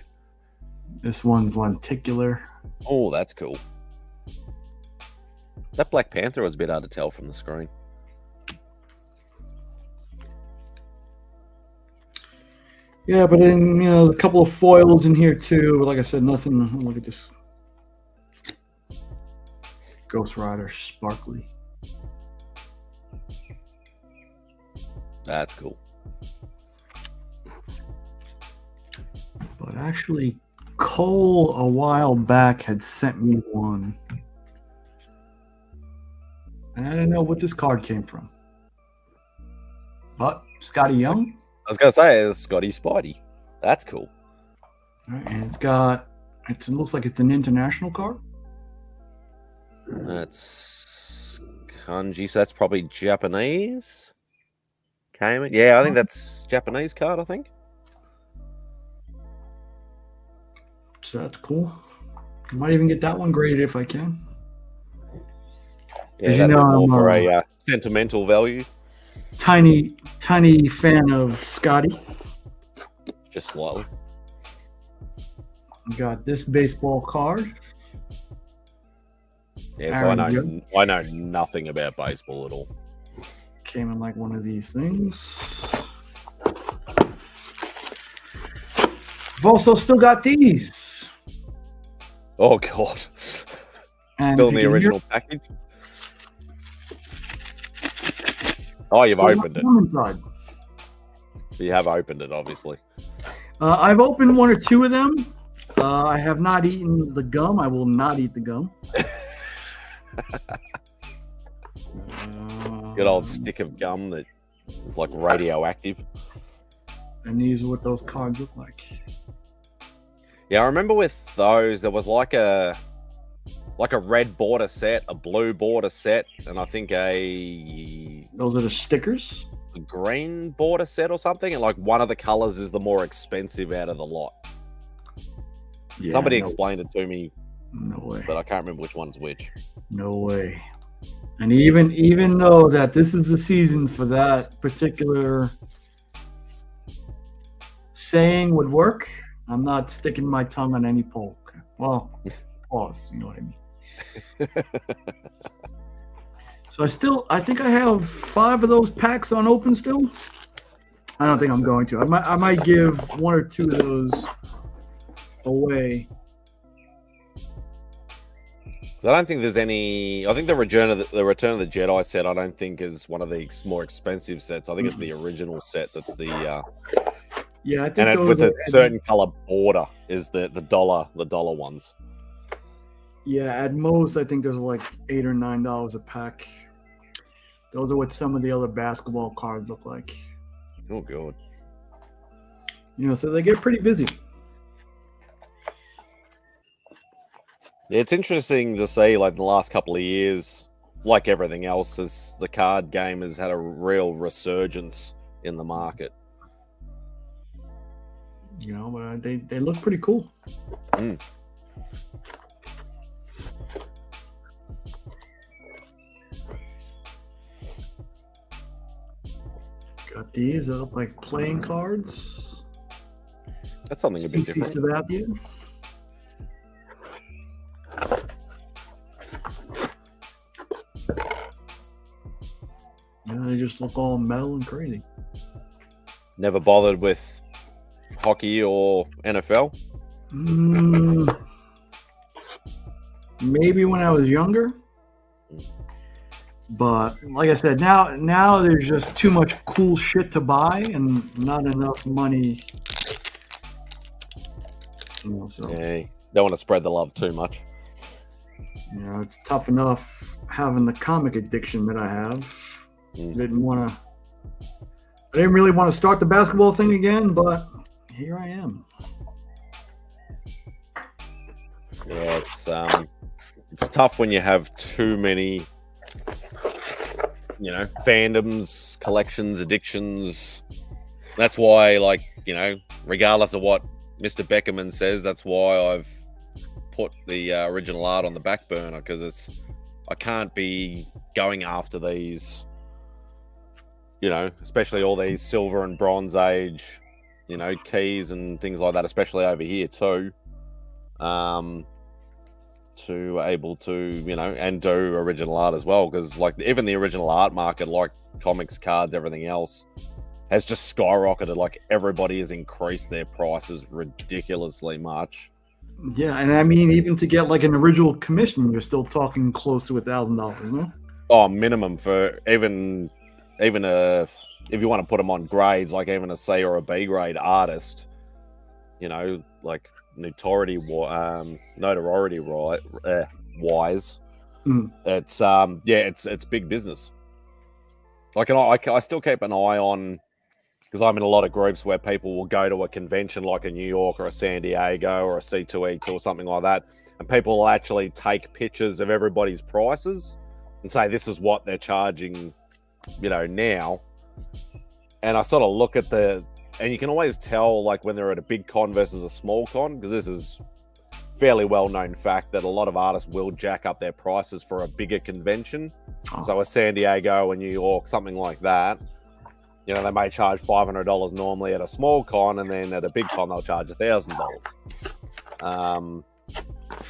This one's lenticular. Oh, that's cool. That Black Panther was a bit hard to tell from the screen. Yeah, but then a couple of foils in here too. Like I said, nothing. Look at this. Ghost Rider sparkly. That's cool. But actually, Cole a while back had sent me one. And I didn't know what this card came from. But Scotty Young. I was gonna say it's Scotty Spidey. That's cool. All right, and it looks like it's an international card. That's kanji, so that's probably Japanese. Cayman. Yeah, I think that's Japanese card, I think. So that's cool. I might even get that one graded if I can. Yeah, that'd be more for a sentimental value. Tiny fan of Scotty. Just slightly. We got this baseball card. Yeah, so I know nothing about baseball at all. Came in like one of these things. I've also still got these. Oh god. And Still in the original package. Oh, you've opened it. Inside. You have opened it, obviously. I've opened one or two of them. I have not eaten the gum. I will not eat the gum. Good old stick of gum that is like radioactive. And these are what those cards look like. Yeah, I remember with those there was like a red border set, a blue border set, and I think those are the stickers. A green border set or something, and like one of the colors is the more expensive out of the lot. Yeah, somebody explained it to me. No way. But I can't remember which one's which. No way. And even though that this is the season for that particular saying would work, I'm not sticking my tongue on any pole. Well, pause. You know what I mean. So I think I have 5 of those packs on open still. I don't think I'm going to. I might give 1 or 2 of those away. So I don't think there's any. I think the Return of the Jedi set, I don't think is one of the more expensive sets. I think it's the original set that's the. Yeah, I think. And with a certain color border is the dollar ones. Yeah, at most I think there's like $8 or $9 a pack. Those are what some of the other basketball cards look like. Oh god. So they get pretty busy. Yeah, it's interesting to see, like, the last couple of years, like everything else, as the card game has had a real resurgence in the market. But they look pretty cool. Mm. Got these that look like playing cards. That's something a bit different. Sebastian. They just look all metal and crazy. Never bothered with hockey or NFL? Maybe when I was younger. But like I said, now there's just too much cool shit to buy and not enough money. So Yeah, don't want to spread the love too much. It's tough enough having the comic addiction that I have. I didn't really want to start the basketball thing again, but here I am. Yeah, it's tough when you have too many, fandoms, collections, addictions. That's why, regardless of what Mr. Beckerman says, that's why I've put the original art on the back burner, because I can't be going after these, especially all these silver and bronze age, keys and things like that, especially over here too. To able to, and do original art as well, because like even the original art market, like comics, cards, everything else, has just skyrocketed. Like everybody has increased their prices ridiculously much. Yeah, and I mean, even to get like an original commission, you're still talking close to $1,000, no? Oh, minimum for even if you want to put them on grades, like even a C or a B grade artist, like notoriety wise, it's big business. Like, and I still keep an eye on, because I'm in a lot of groups where people will go to a convention like a New York or a San Diego or a C2E2 or something like that, and people will actually take pictures of everybody's prices and say this is what they're charging, now. And I sort of look at and you can always tell like when they're at a big con versus a small con, because this is fairly well-known fact that a lot of artists will jack up their prices for a bigger convention. So a San Diego, a New York, something like that. They may charge $500 normally at a small con, and then at a big con they'll charge $1,000.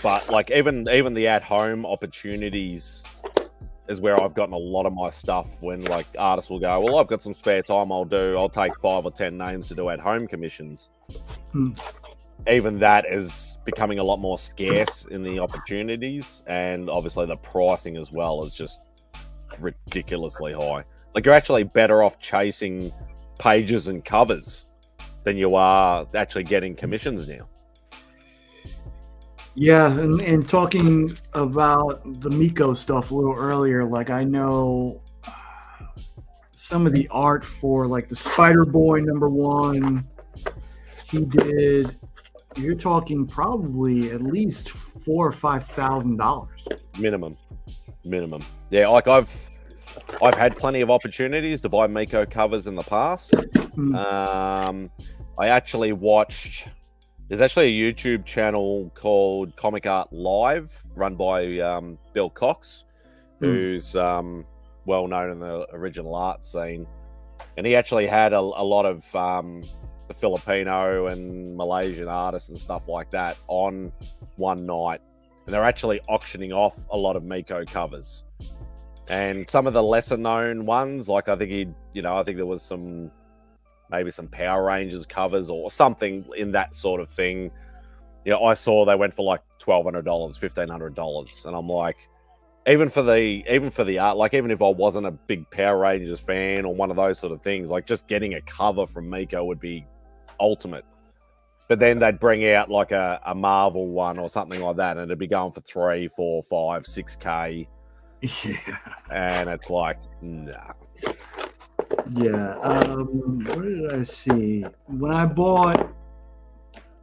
But like even the at-home opportunities is where I've gotten a lot of my stuff, when like artists will go, well, I've got some spare time, I'll take 5 or 10 names to do at-home commissions. Even that is becoming a lot more scarce in the opportunities, and obviously the pricing as well is just ridiculously high. Like you're actually better off chasing pages and covers than you are actually getting commissions now. Yeah, and talking about the Miko stuff a little earlier, like I know some of the art for like the Spider Boy #1, he did. You're talking probably at least $4,000 or $5,000 minimum. Yeah, like I've had plenty of opportunities to buy Miko covers in the past. I actually watched. There's actually a YouTube channel called Comic Art Live, run by Bill Cox, who's well known in the original art scene, and he actually had a lot of the Filipino and Malaysian artists and stuff like that on one night, and they're actually auctioning off a lot of Miko covers. And some of the lesser known ones, like I think there was maybe some Power Rangers covers or something in that sort of thing. I saw they went for like $1,200, $1,500, and I'm like, even for the art, like even if I wasn't a big Power Rangers fan or one of those sort of things, like just getting a cover from Miko would be ultimate. But then they'd bring out like a Marvel one or something like that, and it'd be going for 3, 4, 5, 6K. Yeah. And it's like, nah. Yeah. What did I see? When I bought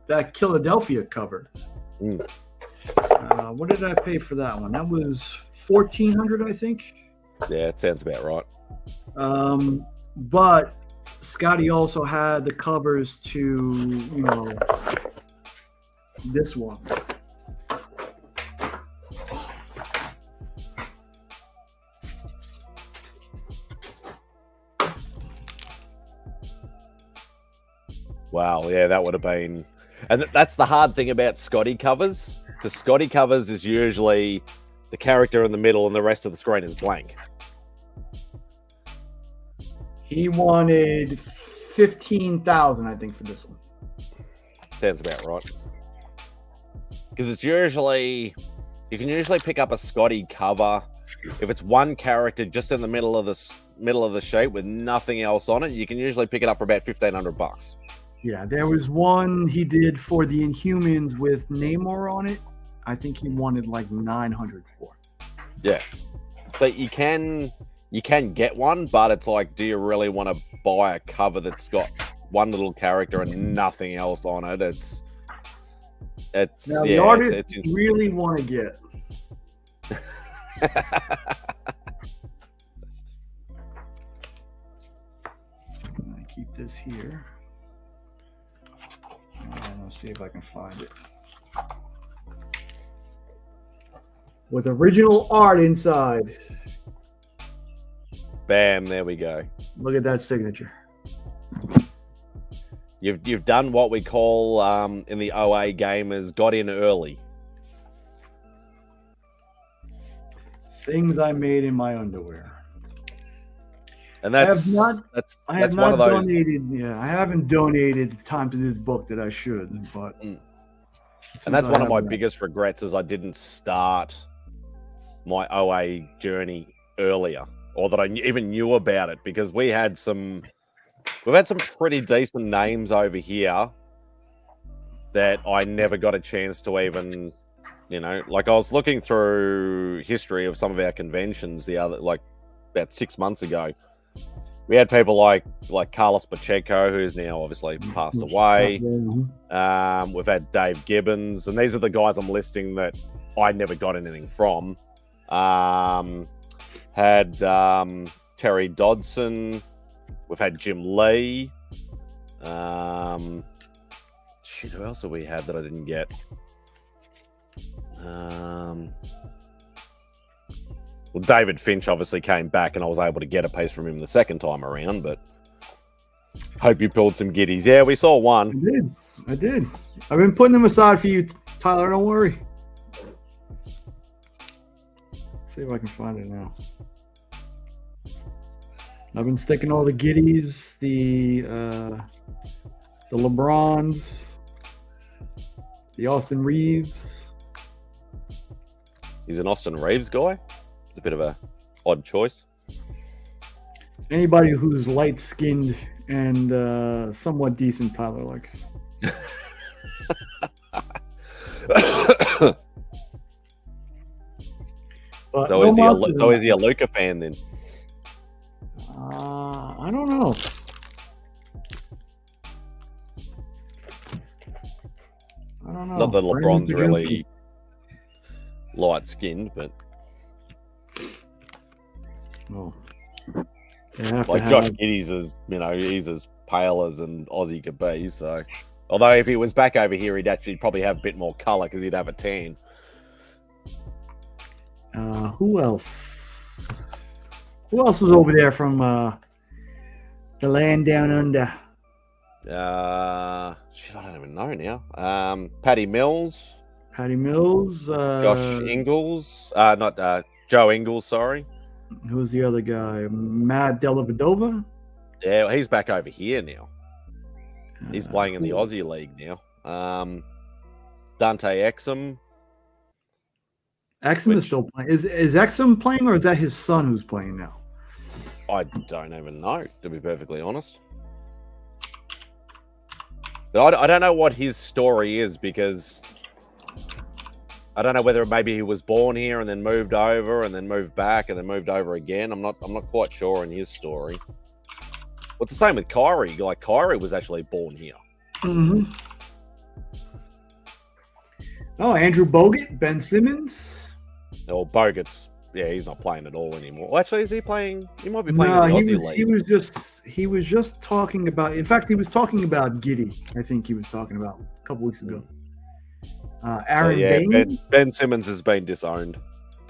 that Philadelphia cover, what did I pay for that one? That was $1,400, I think. Yeah, it sounds about right. But Scotty also had the covers to, this one. Wow, yeah, that would have been... And that's the hard thing about Scotty covers. The Scotty covers is usually the character in the middle and the rest of the screen is blank. He wanted $15,000, I think, for this one. Sounds about right. Because it's usually... You can usually pick up a Scotty cover if it's one character just in the middle of the sheet with nothing else on it. You can usually pick it up for about $1,500. Yeah, there was one he did for the Inhumans with Namor on it. I think he wanted like $900 for it. Yeah. So you can get one, but it's like, do you really want to buy a cover that's got one little character and nothing else on it? It's now, the artist really want to get. I keep this here. And let's see if I can find it. with original art inside. Bam, there we go. Look at that signature. You've done what we call in the OA game is got in early. Things I made in my underwear. And that's I have one not of those. donated. Yeah, I haven't donated time to this book that I should, but and that's one of my biggest regrets is I didn't start my OA journey earlier, or that I even knew about it, because we've had some pretty decent names over here that I never got a chance to even, like I was looking through history of some of our conventions about 6 months ago. We had people like Carlos Pacheco, who's now obviously passed away. We've had Dave Gibbons, and these are the guys I'm listing that I never got anything from. Had Terry Dodson. We've had Jim Lee. Who else have we had that I didn't get? Well, David Finch obviously came back, and I was able to get a piece from him the second time around, but hope you pulled some giddies. Yeah, we saw one. I did. I've been putting them aside for you, Tyler. Don't worry. Let's see if I can find it now. I've been sticking all the giddies, the LeBrons, the Austin Reeves. He's an Austin Reeves guy. It's a bit of a odd choice. Anybody who's light-skinned and somewhat decent, Tyler likes. So is he a Luka fan then? I don't know. Not that LeBron's really light-skinned, but like Josh Giddey's is, he's as pale as an Aussie could be. So, although if he was back over here, he'd actually probably have a bit more color because he'd have a tan. Who else? Who else was over there from the land down under? I don't even know now. Patty Mills. Josh Ingles. Not Joe Ingles, sorry. Who's the other guy? Matt Dellavedova? Yeah, he's back over here now. He's playing in the Aussie League now. Dante Exum. Exum is still playing. Is Exum playing, or is that his son who's playing now? I don't even know, to be perfectly honest. I don't know what his story is, because I don't know whether maybe he was born here and then moved over and then moved back and then moved over again. I'm not quite sure in his story. Well, it's the same with Kyrie. Like, Kyrie was actually born here. Mm-hmm. Oh, Andrew Bogut, Ben Simmons. Well, Bogut's, he's not playing at all anymore. Well, actually, is he playing? He might be playing in the Aussie League. He was just talking about. In fact, he was talking about Giddey. I think he was talking about a couple weeks ago. Aaron Bain. Ben Simmons has been disowned.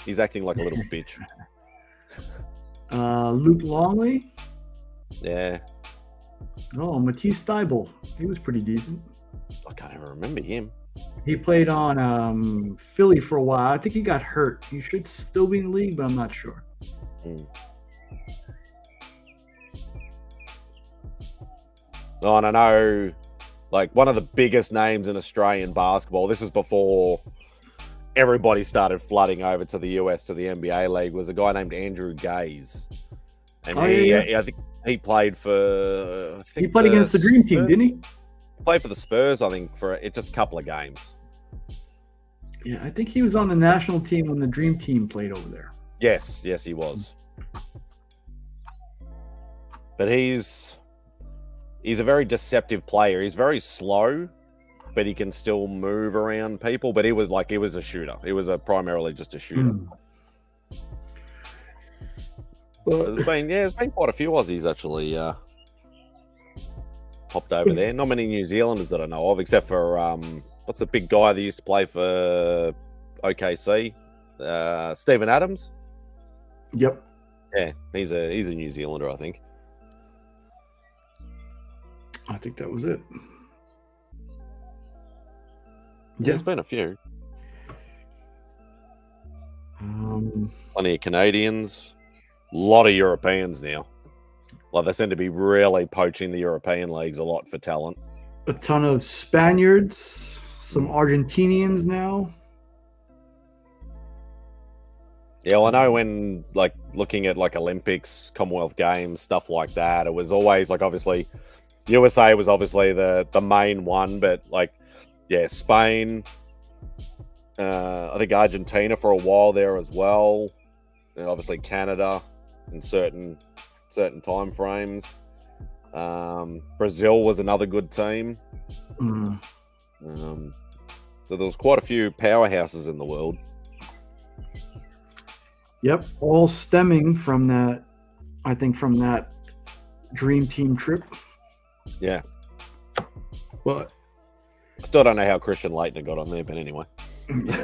He's acting like a little bitch. Luke Longley. Yeah. Oh, Matisse Thybulle. He was pretty decent. I can't even remember him. He played on Philly for a while. I think he got hurt. He should still be in the league, but I'm not sure. Oh, and I know, like, one of the biggest names in Australian basketball, this is before everybody started flooding over to the US to the NBA League, was a guy named Andrew Gaze. And I think he played for... he played against the Dream Team, didn't he? Played for the Spurs, I think, for just a couple of games. Yeah, I think he was on the national team when the Dream Team played over there. Yes, he was. But he's a very deceptive player. He's very slow, but he can still move around people. But he was a shooter. He was primarily just a shooter. But there's been quite a few Aussies actually popped over there. Not many New Zealanders that I know of, except for what's the big guy that used to play for OKC? Stephen Adams. Yep. Yeah, he's a New Zealander, I think. I think that was it. Yeah, there's been a few. Plenty of Canadians. A lot of Europeans now. Like, they seem to be really poaching the European leagues a lot for talent. A ton of Spaniards, some Argentinians now. Yeah, well, I know when, like, looking at, like, Olympics, Commonwealth Games, stuff like that, it was always, like, obviously, USA was obviously the main one, but, like, yeah, Spain, I think Argentina for a while there as well, and obviously Canada in certain time frames. Brazil was another good team. So there was quite a few powerhouses in the world. Yep, all stemming from that, I think, from that Dream Team trip. Yeah. But I still don't know how Christian Leitner got on there, but anyway. There's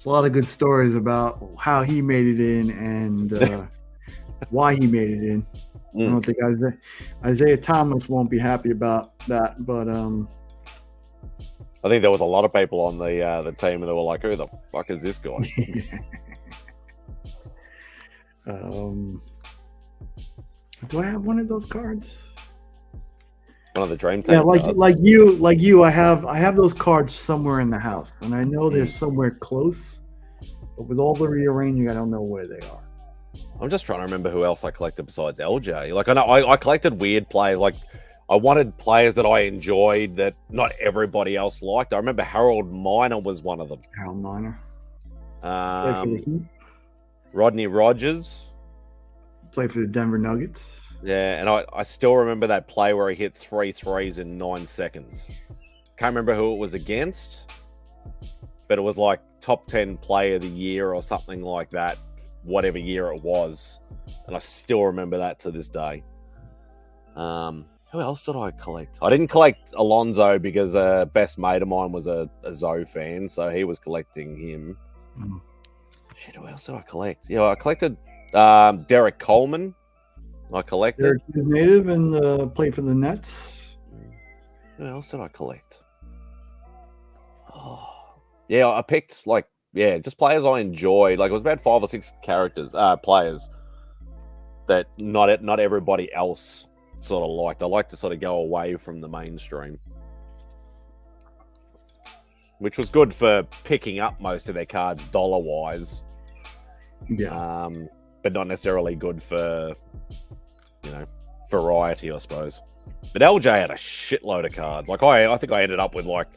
a lot of good stories about how he made it in and why he made it in. I don't think Isaiah Thomas won't be happy about that, but I think there was a lot of people on the team and they were like, "Who the fuck is this guy?" Do I have one of those cards? One of the Dream Team. Yeah, cards. like you. I have those cards somewhere in the house, and I know they're somewhere close. But with all the rearranging, I don't know where they are. I'm just trying to remember who else I collected besides LJ. Like, I know I collected weird players. Like, I wanted players that I enjoyed that not everybody else liked. I remember Harold Miner was one of them. Harold Miner. Rodney Rogers. Played for the Denver Nuggets. Yeah, and I still remember that play where he hit 3 threes in 9 seconds. Can't remember who it was against, but it was like top 10 player of the year or something like that, whatever year it was. And I still remember that to this day. Who else did I collect? I didn't collect Alonzo because a best mate of mine was a Zoe fan, so he was collecting him. Shit, who else did I collect? Yeah, I collected Derek Coleman. I collected. Syracuse native and played for the Nets. Who else did I collect? Oh, yeah, I picked just players I enjoyed. Like, it was about 5 or 6 players that not everybody else sort of liked. I like to sort of go away from the mainstream, which was good for picking up most of their cards dollar wise. Yeah. But not necessarily good for, variety, I suppose. But LJ had a shitload of cards. Like, I think I ended up with like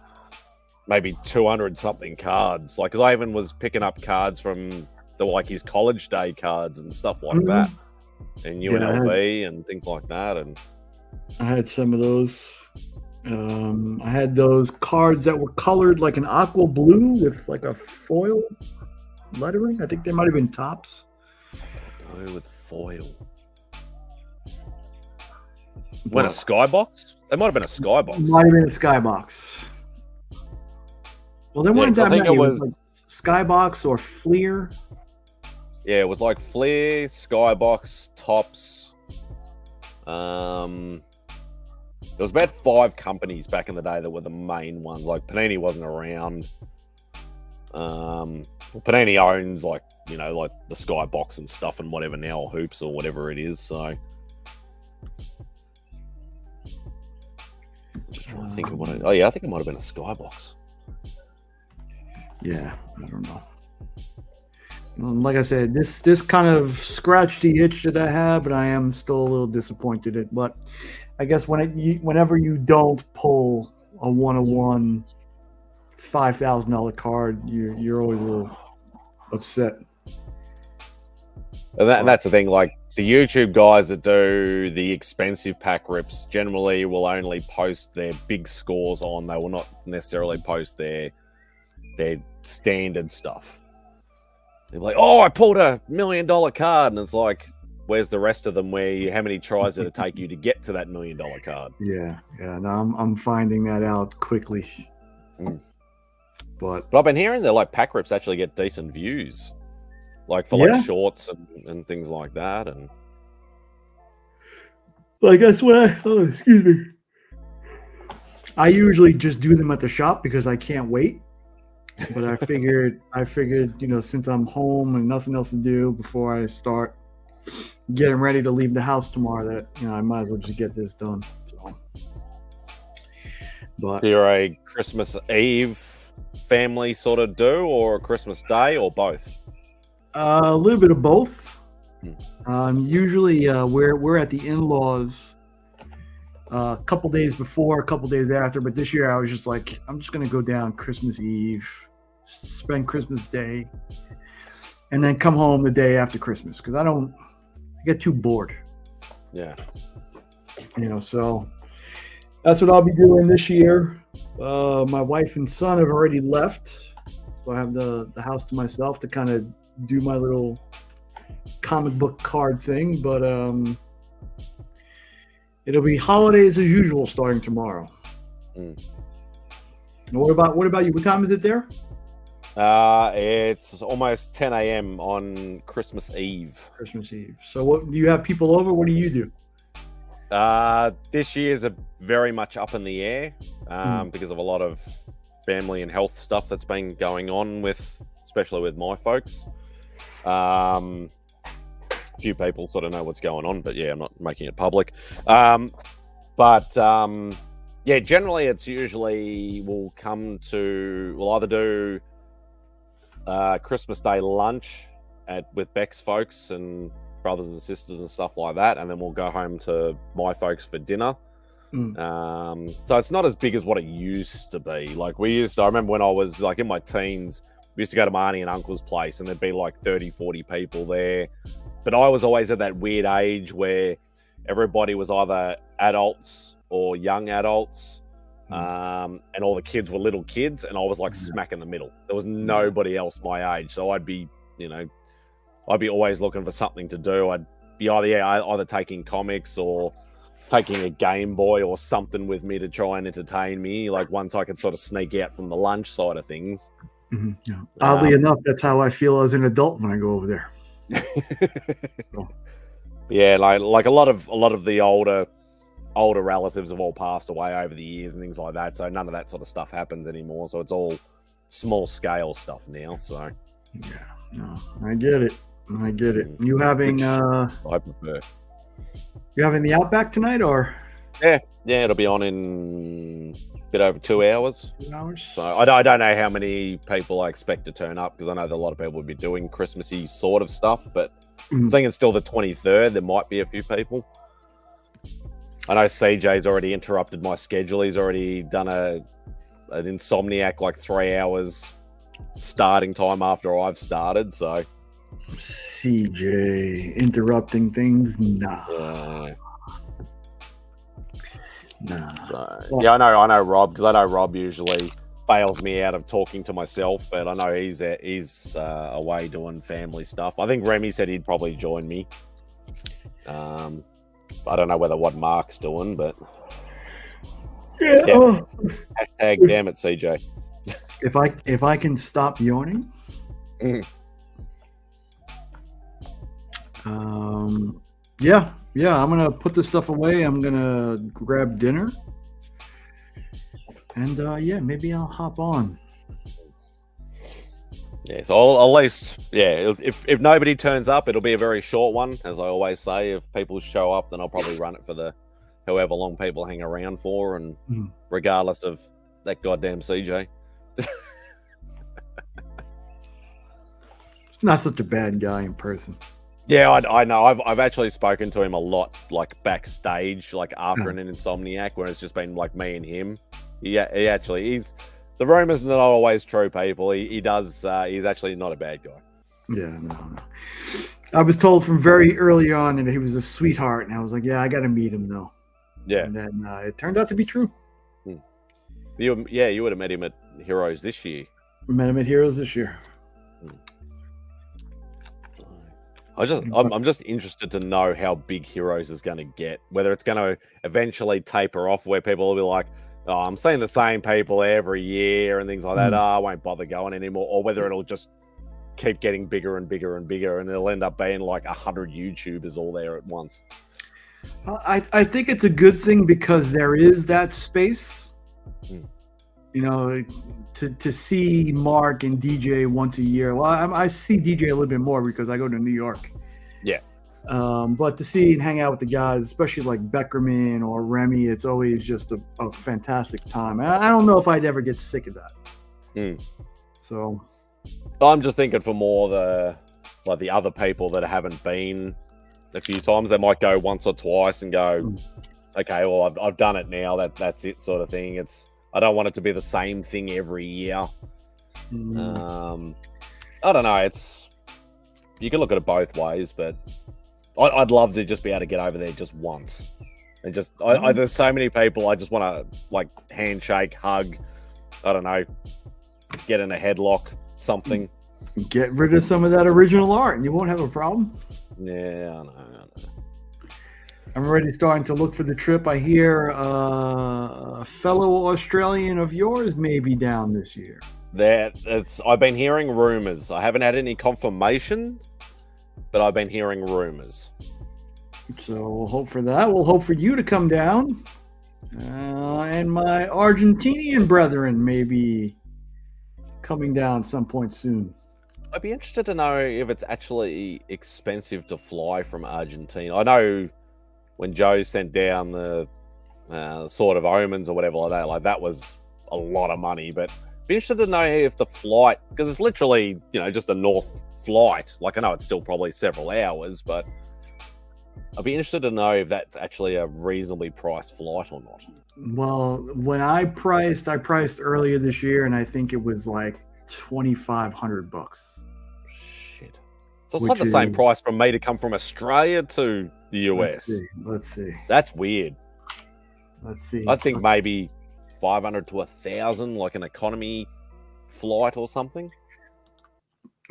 maybe 200 something cards. Like, because I even was picking up cards from his college day cards and stuff like that, and UNLV and things like that. And I had some of those. I had those cards that were colored like an aqua blue with like a foil lettering. I think they might have been tops. Blue with foil. When a skybox? It might have been a skybox. Might have been a skybox. Well, there weren't that many. It was like skybox or Fleer. Yeah, it was like Fleer, skybox, tops. There was about 5 companies back in the day that were the main ones. Like, Panini wasn't around. Panini owns like the skybox and stuff and whatever now, or Hoops or whatever it is. So just trying to think of what I think it might have been a skybox. Yeah, I don't know. Like I said, this kind of scratched the itch that I have, but I am still a little disappointed at. But I guess whenever you don't pull a 101 $5,000 card, you're always a little upset. And that's the thing. Like, the YouTube guys that do the expensive pack rips generally will only post their big scores on. They will not necessarily post their standard stuff. They're like, "Oh, I pulled a $1 million card," and it's like, where's the rest of them? How many tries did it take you to get to that $1 million card? Yeah. No, I'm finding that out quickly. But I've been hearing that like pack rips actually get decent views, like for like shorts and things like that. And like that's what excuse me. I usually just do them at the shop because I can't wait. But I figured, since I'm home and nothing else to do before I start getting ready to leave the house tomorrow, that I might as well just get this done. So, but you're a Christmas Eve family sort of do, or Christmas Day, or both? A little bit of both. Usually, we're at the in-laws a couple days before, a couple days after. But this year, I was just like, I'm just gonna go down Christmas Eve, spend Christmas Day, and then come home the day after Christmas because I get too bored. Yeah. So that's what I'll be doing this year. My wife and son have already left, so I have the house to myself to kind of do my little comic book card thing. But it'll be holidays as usual starting tomorrow. What about you? What time is it there? It's almost 10 a.m. on Christmas Eve. Christmas Eve. So what do you have people over? What do you do? This year's very much up in the air because of a lot of family and health stuff that's been going on especially with my folks. A few people sort of know what's going on, but yeah, I'm not making it public. Generally it's usually we'll either do Christmas Day lunch with Beck's folks and brothers and sisters and stuff like that, and then we'll go home to my folks for dinner. So it's not as big as what it used to be. Like I remember when I was like in my teens, we used to go to my auntie and uncle's place and there'd be like 30, 40 people there. But I was always at that weird age where everybody was either adults or young adults, and all the kids were little kids, and I was like smack in the middle. There was nobody else my age, so I'd be always looking for something to do. I'd be either taking comics or taking a Game Boy or something with me to try and entertain me. Like once I could sort of sneak out from the lunch side of things. Mm-hmm. Yeah. Oddly enough, that's how I feel as an adult when I go over there. Yeah, like a lot of the older relatives have all passed away over the years and things like that. So none of that sort of stuff happens anymore. So it's all small scale stuff now. So yeah, no, I get it. You having I prefer. You having the Outback tonight or? Yeah, it'll be on in a bit over 2 hours. 2 hours. So I don't know how many people I expect to turn up because I know that a lot of people will be doing Christmassy sort of stuff, but saying it's still the 23rd, there might be a few people. I know CJ's already interrupted my schedule. He's already done an Insomniac like 3 hours starting time after I've started, so. CJ interrupting things? Nah. So, yeah, I know Rob because I know Rob usually bails me out of talking to myself, but I know he's away doing family stuff. I think Remy said he'd probably join me. I don't know what Mark's doing, but hashtag damn it, CJ. If I can stop yawning. I'm gonna put this stuff away. I'm gonna grab dinner, and maybe I'll hop on. Yeah, so I'll at least, if nobody turns up, it'll be a very short one, as I always say. If people show up, then I'll probably run it for however long people hang around for, and regardless of that goddamn CJ. He's not such a bad guy in person. Yeah, I know. I've actually spoken to him a lot, like backstage, like after an Insomniac, where it's just been like me and him. He's the rumors are not always true, people. He's actually not a bad guy. Yeah, no. I was told from very early on that he was a sweetheart, and I was like, yeah, I got to meet him though. Yeah, and then it turned out to be true. You would have met him at Heroes this year. Met him at Heroes this year. I'm just interested to know how big Heroes is going to get. Whether it's going to eventually taper off, where people will be like, oh, I'm seeing the same people every year and things like that. Mm. Oh, I won't bother going anymore. Or whether it'll just keep getting bigger and bigger and bigger, and it'll end up being like 100 YouTubers all there at once. I think it's a good thing because there is that space. Mm. You know, to see Mark and DJ once a year. Well, I see DJ a little bit more because I go to New York. Yeah. But to see and hang out with the guys, especially like Beckerman or Remy, it's always just a fantastic time. And I don't know if I'd ever get sick of that. Mm. So I'm just thinking for more the other people that haven't been a few times, they might go once or twice and go, okay, well, I've done it now. That's it, sort of thing. I don't want it to be the same thing every year. I don't know. You can look at it both ways, but I'd love to just be able to get over there just once. And just there's so many people I just want to like handshake, hug. I don't know, get in a headlock, something. Get rid of some of that original art, and you won't have a problem. Yeah, I know. I'm already starting to look for the trip. I hear a fellow Australian of yours may be down this year. I've been hearing rumors. I haven't had any confirmation, but I've been hearing rumors. So we'll hope for that. We'll hope for you to come down. And my Argentinian brethren may be coming down some point soon. I'd be interested to know if it's actually expensive to fly from Argentina. I know when Joe sent down the Sword of Omens or whatever like that was a lot of money. But I'd be interested to know if the flight, because it's literally, just a north flight. Like, I know it's still probably several hours, but I'd be interested to know if that's actually a reasonably priced flight or not. Well, when I priced earlier this year, and I think it was like $2,500. Shit. So it's like the same price from me to come from Australia to the US. Let's see. That's weird. Let's see. I think maybe 500 to 1,000, like an economy flight or something.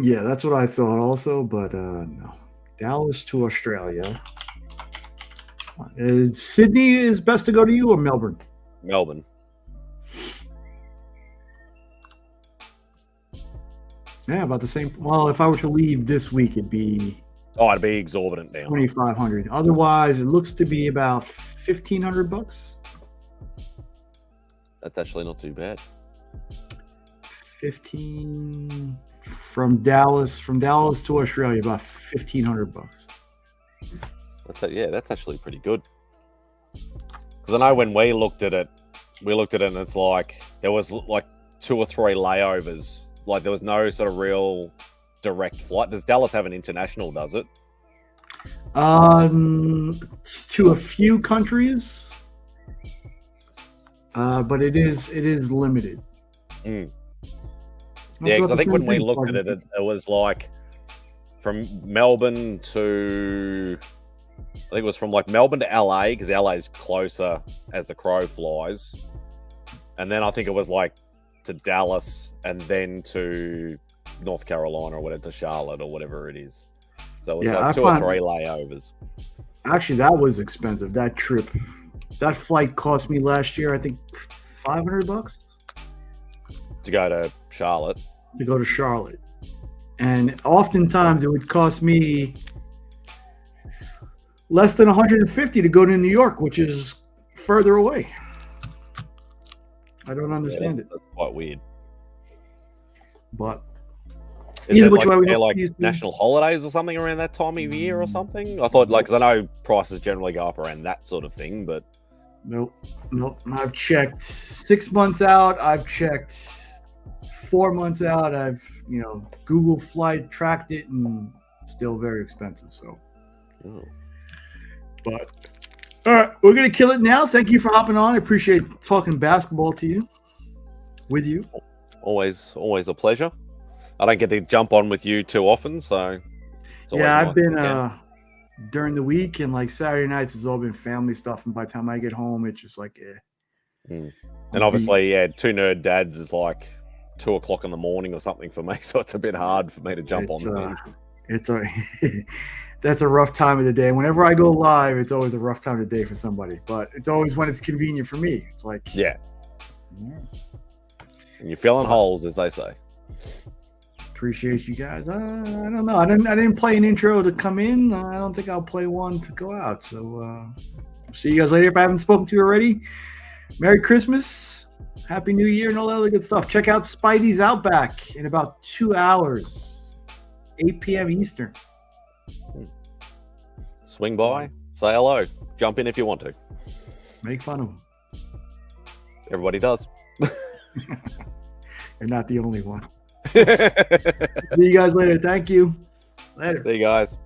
Yeah, that's what I thought also, but no. Dallas to Australia. Sydney is best to go to you or Melbourne? Melbourne. Yeah, about the same. Well, if I were to leave this week, it'd be exorbitant now. 2,500. Otherwise, it looks to be about $1,500. That's actually not too bad. 15 from Dallas to Australia, about $1,500. That's actually pretty good. Because I know when we looked at it, and it's like there was like 2 or 3 layovers. Like there was no sort of real direct flight. Does Dallas have an international? Does it? To a few countries, but it is limited. Mm. Yeah, because I think when we looked at it, it was like from Melbourne to, I think it was from like Melbourne to LA, because LA is closer as the crow flies, and then I think it was like to Dallas and then to North Carolina or whatever, to Charlotte or whatever it is. So it was like 2 or 3 layovers. Actually, that was expensive. That trip, that flight cost me last year, I think $500 to go to Charlotte. And oftentimes it would cost me less than $150 to go to New York, which is further away. I don't understand it. That's quite weird. But either which way, we like national holidays or something around that time of year or something. I thought, like, because I know prices generally go up around that sort of thing, but nope. I've checked 6 months out. I've checked 4 months out. I've Google Flight tracked it, and still very expensive. So, but. All right, we're going to kill it now. Thank you for hopping on. I appreciate talking basketball with you. Always a pleasure. I don't get to jump on with you too often, so I've been during the week, and like Saturday nights has all been family stuff, and by the time I get home, it's just like And obviously, 2 nerd dads is like 2 o'clock in the morning or something for me, so it's a bit hard for me to jump on. That's a rough time of the day. Whenever I go live, it's always a rough time of the day for somebody. But it's always when it's convenient for me. It's like, Yeah. And you're filling holes, as they say. Appreciate you guys. I don't know. I didn't play an intro to come in. I don't think I'll play one to go out. So see you guys later. If I haven't spoken to you already, Merry Christmas, Happy New Year, and all that other good stuff. Check out Spidey's Outback in about 2 hours, 8 p.m. Eastern. Swing by, say hello, jump in if you want to. Make fun of him. Everybody does. You're not the only one. See you guys later. Thank you. Later. See you guys.